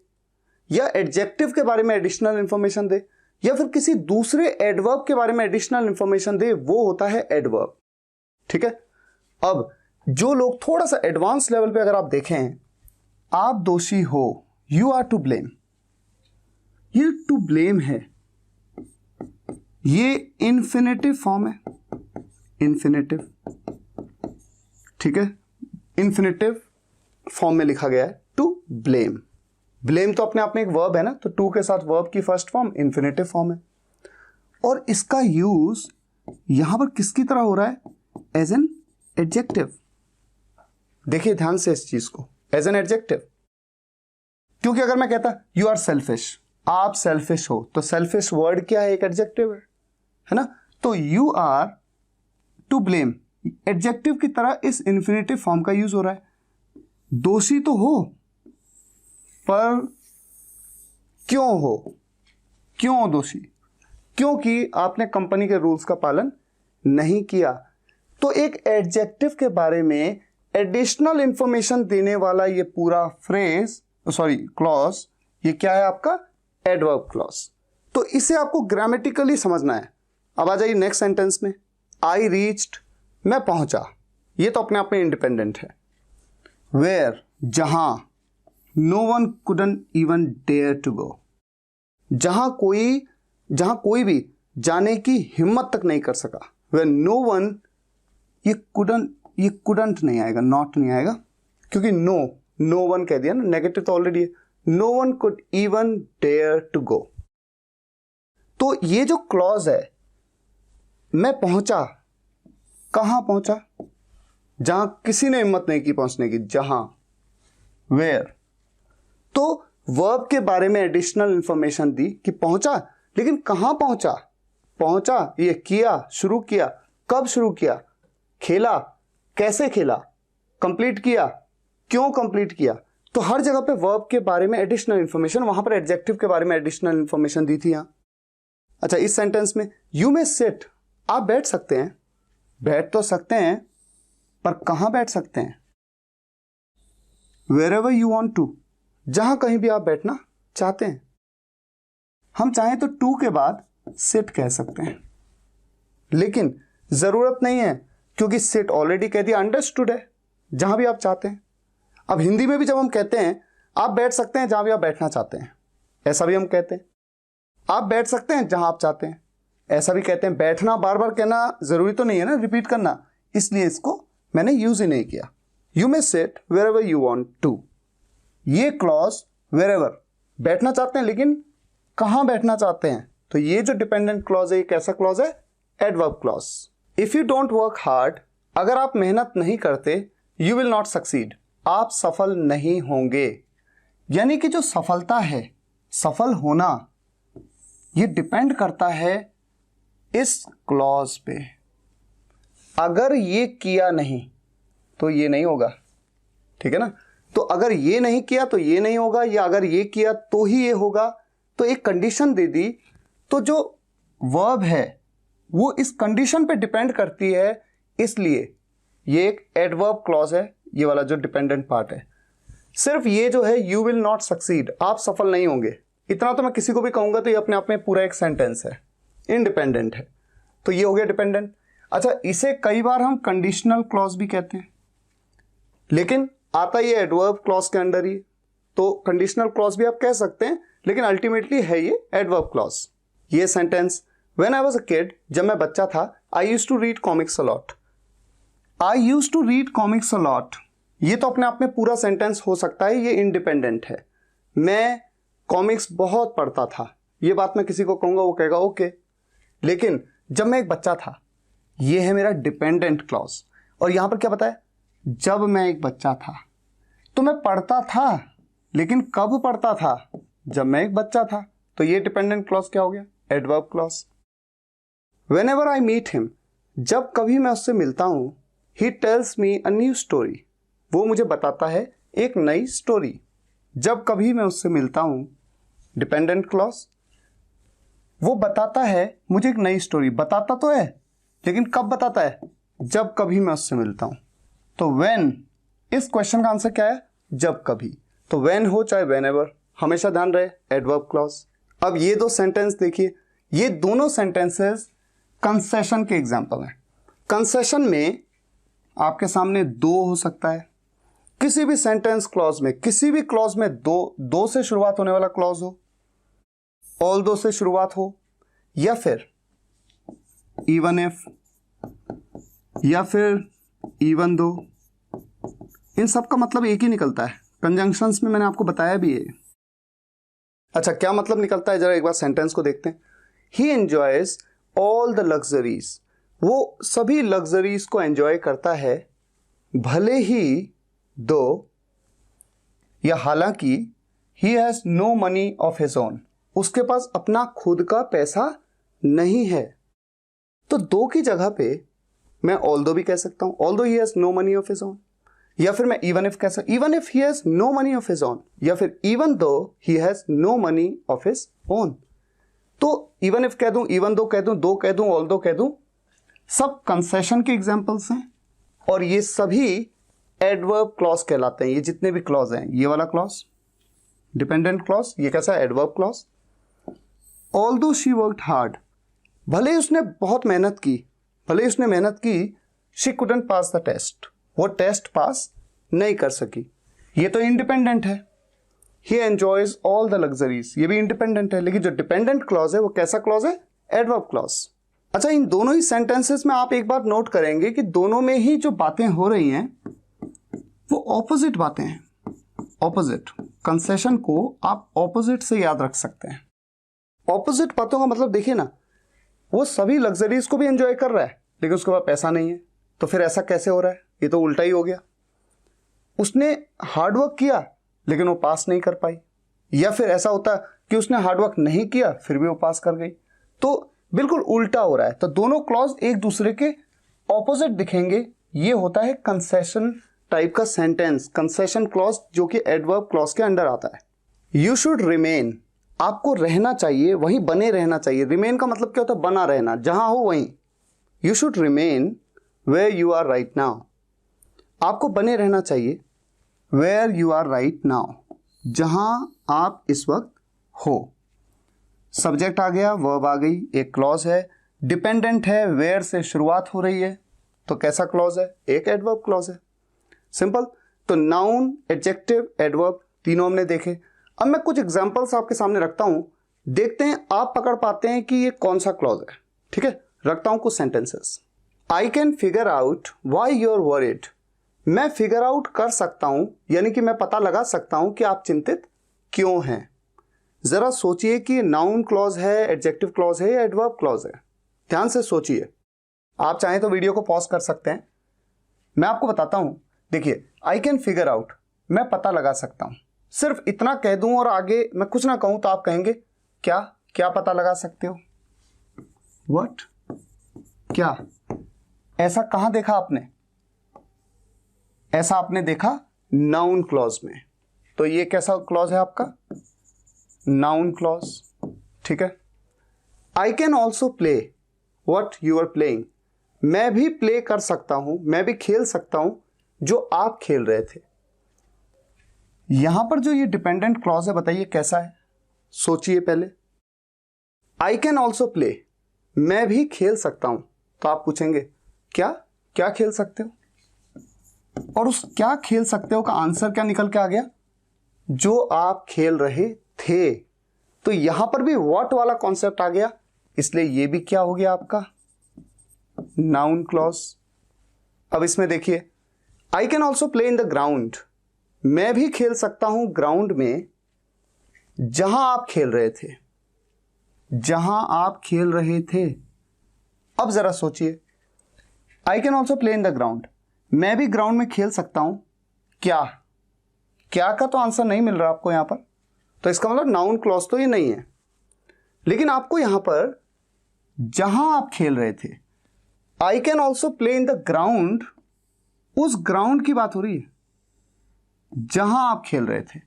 S1: या एडजेक्टिव के बारे में एडिशनल इंफॉर्मेशन दे, या फिर किसी दूसरे एडवर्ब के बारे में एडिशनल इंफॉर्मेशन दे, वो होता है एडवर्ब। ठीक है। अब जो लोग थोड़ा सा एडवांस लेवल पे अगर आप देखें, आप दोषी हो, यू आर टू ब्लेम, ये टू ब्लेम है, ये इन्फिनेटिव फॉर्म है, इन्फिनेटिव, ठीक है, इन्फिनेटिव फॉर्म में लिखा गया है टू ब्लेम। ब्लेम तो अपने आप में एक वर्ब है ना, तो टू के साथ वर्ब की फर्स्ट फॉर्म इन्फिनेटिव फॉर्म है। और इसका यूज यहां पर किसकी तरह हो रहा है? As an adjective. देखिए ध्यान से इस चीज को, एज एन एडजेक्टिव। क्योंकि अगर मैं कहता यू आर सेल्फिश, आप सेल्फिश हो, तो सेल्फिश वर्ड क्या है? एक एडजेक्टिव है ना। तो you are to blame adjective की तरह इस इन्फिनेटिव फॉर्म का यूज हो रहा है। दोषी तो हो, पर क्यों हो? क्यों हो दोषी? क्योंकि आपने कंपनी के रूल्स का पालन नहीं किया। तो एक एडजेक्टिव के बारे में एडिशनल इंफॉर्मेशन देने वाला ये पूरा फ्रेज, सॉरी क्लॉज, ये क्या है आपका? Adverb clause. तो इसे आपको ग्रामेटिकली समझना है। अब आ जाइए नेक्स्ट सेंटेंस में, आई रीच्ड, मैं पहुंचा, ये तो अपने आप में इंडिपेंडेंट है। वेयर, जहां, no one couldn't even dare to go, जहां कोई भी जाने की हिम्मत तक नहीं कर सका। वेयर नो वन, ये कुडंट नहीं आएगा, नॉट नहीं आएगा, क्योंकि नो वन कह दिया ना, नेगेटिव तो ऑलरेडी है। No one could even dare to go. तो ये जो क्लॉज है मैं पहुंचा, कहां पहुंचा? जहां किसी ने हिम्मत नहीं की पहुंचने की, जहां, वेयर। तो वर्ब के बारे में एडिशनल इंफॉर्मेशन दी कि पहुंचा, लेकिन कहां पहुंचा? पहुंचा ये किया, शुरू किया, कब शुरू किया, खेला, कैसे खेला, कंप्लीट किया, क्यों कंप्लीट किया। तो हर जगह पे वर्ब के बारे में एडिशनल इंफॉर्मेशन, वहां पर एडजेक्टिव के बारे में एडिशनल इंफॉर्मेशन दी थी यहां। अच्छा, इस सेंटेंस में यू मे सिट, आप बैठ सकते हैं, बैठ तो सकते हैं पर कहां बैठ सकते हैं? Wherever you want to, जहां कहीं भी आप बैठना चाहते हैं। हम चाहें तो टू के बाद सिट कह सकते हैं, लेकिन जरूरत नहीं है, क्योंकि सिट ऑलरेडी कह दिया, अंडरस्टूड है, जहां भी आप चाहते हैं। अब हिंदी में भी जब हम कहते हैं आप बैठ सकते हैं जहां भी आप बैठना चाहते हैं, ऐसा भी हम कहते हैं। आप बैठ सकते हैं जहां आप चाहते हैं, ऐसा भी कहते हैं। बैठना बार बार कहना जरूरी तो नहीं है ना, रिपीट करना, इसलिए इसको मैंने यूज ही नहीं किया। You may sit wherever you want to, ये क्लॉज वेयर एवर, बैठना चाहते हैं लेकिन कहां बैठना चाहते हैं, तो ये जो डिपेंडेंट क्लॉज है ये कैसा क्लॉज है? Adverb clause. If you don't work hard, अगर आप मेहनत नहीं करते, यू विल नॉट सक्सीड, आप सफल नहीं होंगे। यानी कि जो सफलता है, सफल होना, ये डिपेंड करता है इस क्लॉज पे। अगर ये किया नहीं तो ये नहीं होगा, ठीक है ना। तो अगर ये नहीं किया तो ये नहीं होगा, या अगर ये किया तो ही ये होगा। तो एक कंडीशन दे दी, तो जो वर्ब है वो इस कंडीशन पे डिपेंड करती है, इसलिए ये एक एडवर्ब क्लॉज है, ये वाला जो डिपेंडेंट पार्ट है। सिर्फ ये जो है यू विल नॉट सक्सीड, आप सफल नहीं होंगे, इतना तो मैं किसी को भी कहूंगा तो ये अपने आप में पूरा एक सेंटेंस है, इंडिपेंडेंट है। तो ये हो गया डिपेंडेंट। अच्छा, इसे कई बार हम कंडीशनल क्लॉज भी कहते हैं, लेकिन आता ये एडवर्ब क्लॉज के अंडर ही, तो कंडीशनल क्लॉज भी आप कह सकते हैं, लेकिन अल्टीमेटली है ये एडवर्ब क्लॉज। ये sentence, when I was a kid, जब मैं बच्चा था, I used to read comics a lot. I used to read comics a lot, ये तो अपने आप में पूरा सेंटेंस हो सकता है, ये इंडिपेंडेंट है। मैं कॉमिक्स बहुत पढ़ता था, ये बात मैं किसी को कहूंगा वो कहेगा ओके। लेकिन जब मैं एक बच्चा था, ये है मेरा डिपेंडेंट क्लॉज। और यहां पर क्या बताया? जब मैं एक बच्चा था, तो मैं पढ़ता था, लेकिन कब पढ़ता था? जब मैं एक बच्चा था। तो ये डिपेंडेंट क्लॉज क्या हो गया? Adverb clause. Whenever I meet him, जब कभी मैं उससे मिलता हूं, he tells me a new story, वो मुझे बताता है एक नई स्टोरी। जब कभी मैं उससे मिलता हूं, डिपेंडेंट क्लॉज, वो बताता है मुझे एक नई स्टोरी। बताता तो है, लेकिन कब बताता है? जब कभी मैं उससे मिलता हूं। तो व्हेन, इस क्वेश्चन का आंसर क्या है? जब कभी। तो व्हेन हो चाहे व्हेनेवर, हमेशा ध्यान रहे एडवर्ब क्लॉज। अब ये दो सेंटेंस देखिए, ये दोनों सेंटेंसेस कंसेशन के एग्जांपल हैं। कंसेशन में आपके सामने दो हो सकता है, किसी भी सेंटेंस क्लॉज में, किसी भी क्लॉज में दो से शुरुआत होने वाला क्लॉज हो, ऑल दो से शुरुआत हो, या फिर इवन इफ, या फिर इवन दो। इन सब का मतलब एक ही निकलता है। कंजंक्शंस में मैंने आपको बताया भी है। अच्छा, क्या मतलब निकलता है, जरा एक बार सेंटेंस को देखते हैं। ही एंजॉयज ऑल द लग्जरीज, वो सभी लग्जरीज को एंजॉय करता है, भले ही, दो, या हालांकि, he has no money of his own, उसके पास अपना खुद का पैसा नहीं है। तो दो की जगह पे मैं ऑल्दो भी कह सकता हूं, although he has no money of his own, या फिर मैं इवन इफ कह सकता, even if he has no money of his own, या फिर even though he has no money of his own. तो इवन इफ कह दूं, इवन दो कह दूं, दो कह दूं, ऑल्दो कह दूं, सब कंसेशन के एग्जांपल्स हैं, और ये सभी एडवर्ब क्लॉज कहलाते हैं। ये जितने भी क्लॉज हैं, ये वाला क्लॉज डिपेंडेंट क्लॉज, ये कैसा adverb clause. Although she worked hard, भले ही उसने बहुत मेहनत की, भले ही उसने मेहनत की, she couldn't pass the test, वो टेस्ट पास नहीं कर सकी। ये तो इंडिपेंडेंट है। He enjoys all the luxuries, ये भी इंडिपेंडेंट है। लेकिन जो डिपेंडेंट क्लॉज है वो कैसा क्लॉज है? Adverb clause. अच्छा, इन दोनों ही सेंटेंसेस में आप एक बात नोट करेंगे कि दोनों में ही जो बातें हो रही हैं वो ऑपोजिट बातें हैं। ऑपोजिट, कंसेशन को आप ऑपोजिट से याद रख सकते हैं। ऑपोजिट बातों का मतलब देखिए ना, वो सभी लग्जरीज को भी एंजॉय कर रहा है लेकिन उसके पास पैसा नहीं है। तो फिर ऐसा कैसे हो रहा है? ये तो उल्टा ही हो गया। उसने हार्डवर्क किया लेकिन वो पास नहीं कर पाई, या फिर ऐसा होता कि उसने हार्डवर्क नहीं किया फिर भी वो पास कर गई। तो बिल्कुल उल्टा हो रहा है। तो दोनों क्लॉज एक दूसरे के ऑपोजिट दिखेंगे। ये होता है कंसेशन टाइप का सेंटेंस, कंसेशन क्लॉज, जो कि एडवर्ब क्लॉज के अंडर आता है। यू शुड रिमेन, आपको रहना चाहिए, वहीं बने रहना चाहिए। रिमेन का मतलब क्या होता है? बना रहना, जहां हो वहीं। You should remain where you are right now, आपको बने रहना चाहिए where you are right now, जहां आप इस वक्त हो। सब्जेक्ट आ गया, वर्ब आ गई, एक क्लॉज है, डिपेंडेंट है, वेयर से शुरुआत हो रही है, तो कैसा क्लॉज है? एक एडवर्ब क्लॉज है। सिंपल। तो नाउन, एडजेक्टिव, एडवर्ब तीनों हमने देखे। अब मैं कुछ एग्जांपल्स आपके सामने रखता हूं, देखते हैं आप पकड़ पाते हैं कि ये कौन सा क्लॉज है। ठीक है, रखता हूं कुछ sentences. I can figure out why you are worried, मैं फिगर आउट कर सकता हूं, यानी कि मैं पता लगा सकता हूं कि आप चिंतित क्यों हैं। जरा सोचिए कि नाउन क्लॉज है, एडजेक्टिव क्लॉज है या एडवर्ब क्लॉज है। ध्यान से सोचिए। आप चाहें तो वीडियो को पॉज कर सकते हैं, मैं आपको बताता हूं। देखिए, आई कैन फिगर आउट, मैं पता लगा सकता हूं। सिर्फ इतना कह दूं और आगे मैं कुछ ना कहूं तो आप कहेंगे क्या? क्या पता लगा सकते हो? व्हाट? क्या? ऐसा कहां देखा आपने? ऐसा आपने देखा नाउन क्लॉज में। तो ये कैसा क्लॉज है आपका? Noun clause. ठीक है। I can also play what you are playing, मैं भी प्ले कर सकता हूं, मैं भी खेल सकता हूं जो आप खेल रहे थे। यहां पर जो ये डिपेंडेंट क्लॉज है, बताइए कैसा है? सोचिए पहले। आई कैन ऑल्सो प्ले, मैं भी खेल सकता हूं, तो आप पूछेंगे क्या? क्या खेल सकते हो? और उस क्या खेल सकते हो का आंसर क्या निकल के आ गया? जो आप खेल रहे थे। तो यहां पर भी व्हाट वाला कॉन्सेप्ट आ गया, इसलिए ये भी क्या हो गया आपका? Noun clause. अब इसमें देखिए, आई can also play in the ground, मैं भी खेल सकता हूं ग्राउंड में जहां आप खेल रहे थे। जहां आप खेल रहे थे। अब जरा सोचिए, आई can also play in the ground, मैं भी ग्राउंड में खेल सकता हूं क्या? क्या का तो आंसर नहीं मिल रहा आपको यहां पर, तो इसका मतलब नाउन क्लॉज तो ये नहीं है। लेकिन आपको यहां पर जहां आप खेल रहे थे, आई can also play in the ground, उस ग्राउंड की बात हो रही है जहां आप खेल रहे थे।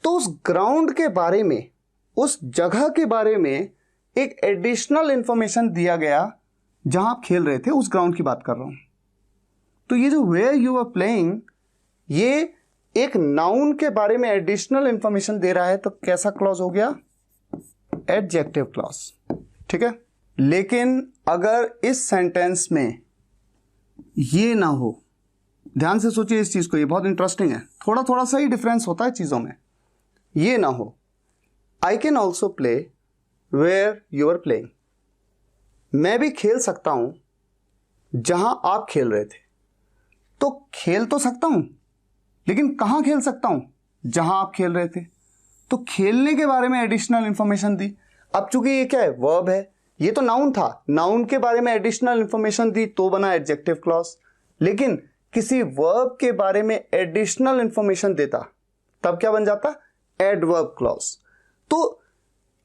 S1: तो उस ग्राउंड के बारे में, उस जगह के बारे में एक एडिशनल इंफॉर्मेशन दिया गया जहां आप खेल रहे थे, उस ग्राउंड की बात कर रहा हूं। तो ये जो वेयर यू आर प्लेइंग, ये एक नाउन के बारे में एडिशनल इंफॉर्मेशन दे रहा है, तो कैसा क्लॉज हो गया? Adjective clause. ठीक है। लेकिन अगर इस सेंटेंस में ये ना हो, ध्यान से सोचिए इस चीज को, ये बहुत इंटरेस्टिंग है, थोड़ा थोड़ा सा ही डिफरेंस होता है चीजों में। ये ना हो, I can also play where you are playing, मैं भी खेल सकता हूं जहां आप खेल रहे थे। तो खेल तो सकता हूं, लेकिन कहां खेल सकता हूं? जहां आप खेल रहे थे। तो खेलने के बारे में एडिशनल इंफॉर्मेशन दी। अब चूंकि ये क्या है? वर्ब है, ये तो नाउन था, नाउन के बारे में एडिशनल इंफॉर्मेशन दी तो बना एडजेक्टिव क्लॉज। लेकिन किसी वर्ब के बारे में एडिशनल इंफॉर्मेशन देता तब क्या बन जाता? Adverb clause. तो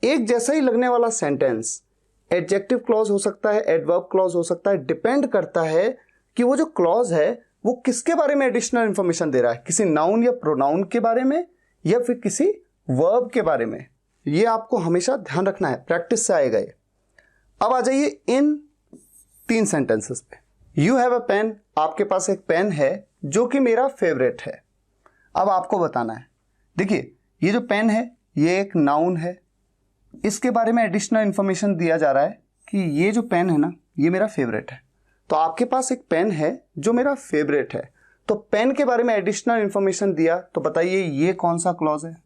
S1: एक जैसा ही लगने वाला सेंटेंस एडजेक्टिव क्लॉज हो सकता है, एडवर्ब क्लॉज हो सकता है, डिपेंड करता है कि वो जो क्लॉज है वो किसके बारे में एडिशनल इंफॉर्मेशन दे रहा है, किसी नाउन या प्रोनाउन के बारे में या फिर किसी वर्ब के बारे में। ये आपको हमेशा ध्यान रखना है, प्रैक्टिस से आएगा ये। अब आ जाइए इन 3 सेंटेंसेस पे। यू हैव अ पेन, आपके पास एक पेन है जो कि मेरा फेवरेट है। अब आपको बताना है, देखिए ये जो पेन है ये एक नाउन है, इसके बारे में एडिशनल इंफॉर्मेशन दिया जा रहा है कि ये जो पेन है ना ये मेरा फेवरेट है। तो आपके पास एक पेन है जो मेरा फेवरेट है, तो पेन के बारे में एडिशनल इंफॉर्मेशन दिया, तो बताइए ये कौन सा क्लॉज है,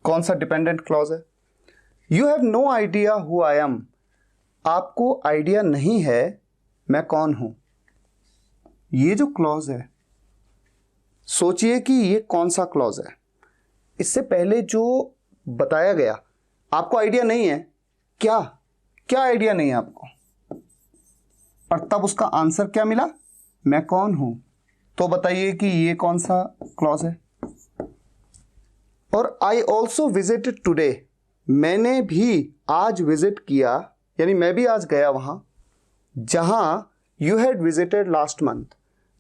S1: कौन सा डिपेंडेंट क्लॉज है? You have no idea who I am, आपको आइडिया नहीं है मैं कौन हूं। ये जो क्लॉज है, सोचिए कि ये कौन सा क्लॉज है। इससे पहले जो बताया गया, आपको आइडिया नहीं है क्या? क्या आइडिया नहीं है आपको? और तब उसका आंसर क्या मिला? मैं कौन हूं। तो बताइए कि ये कौन सा क्लॉज है? और आई ऑल्सो विजिटेड टुडे, मैंने भी आज विजिट किया, यानी मैं भी आज गया वहां जहां you had visited last month,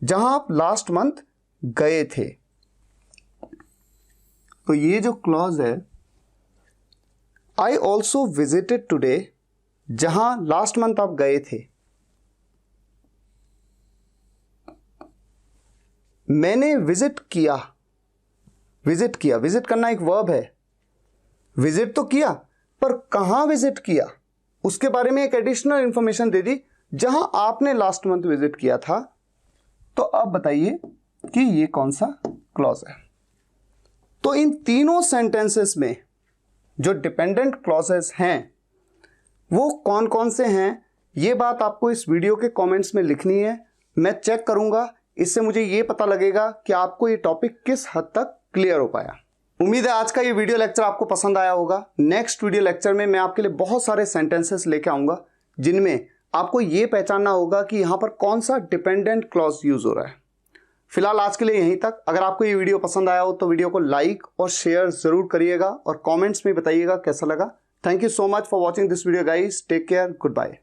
S1: जहां आप लास्ट मंथ गए थे। तो ये जो क्लॉज है आई ऑल्सो विजिटेड टुडे, जहां लास्ट मंथ आप गए थे, मैंने विजिट किया। विजिट किया, विजिट करना एक वर्ब है। विजिट तो किया, पर कहां विजिट किया उसके बारे में एक एडिशनल इंफॉर्मेशन दे दी, जहां आपने लास्ट मंथ विजिट किया था। तो अब बताइए कि ये कौन सा क्लॉज है? तो इन तीनों सेंटेंसेस में जो डिपेंडेंट क्लॉजेस हैं वो कौन कौन से हैं, ये बात आपको इस वीडियो के कमेंट्स में लिखनी है। मैं चेक करूंगा, इससे मुझे ये पता लगेगा कि आपको ये टॉपिक किस हद तक क्लियर हो पाया। उम्मीद है आज का ये वीडियो लेक्चर आपको पसंद आया होगा। नेक्स्ट वीडियो लेक्चर में मैं आपके लिए बहुत सारे सेंटेंसेस लेके आऊंगा जिनमें आपको ये पहचानना होगा कि यहां पर कौन सा डिपेंडेंट क्लॉज यूज हो रहा है। फिलहाल आज के लिए यहीं तक। अगर आपको ये वीडियो पसंद आया हो तो वीडियो को लाइक और शेयर जरूर करिएगा और कमेंट्स में बताइएगा कैसा लगा। Thank you so much for watching this video guys. Take care, good bye.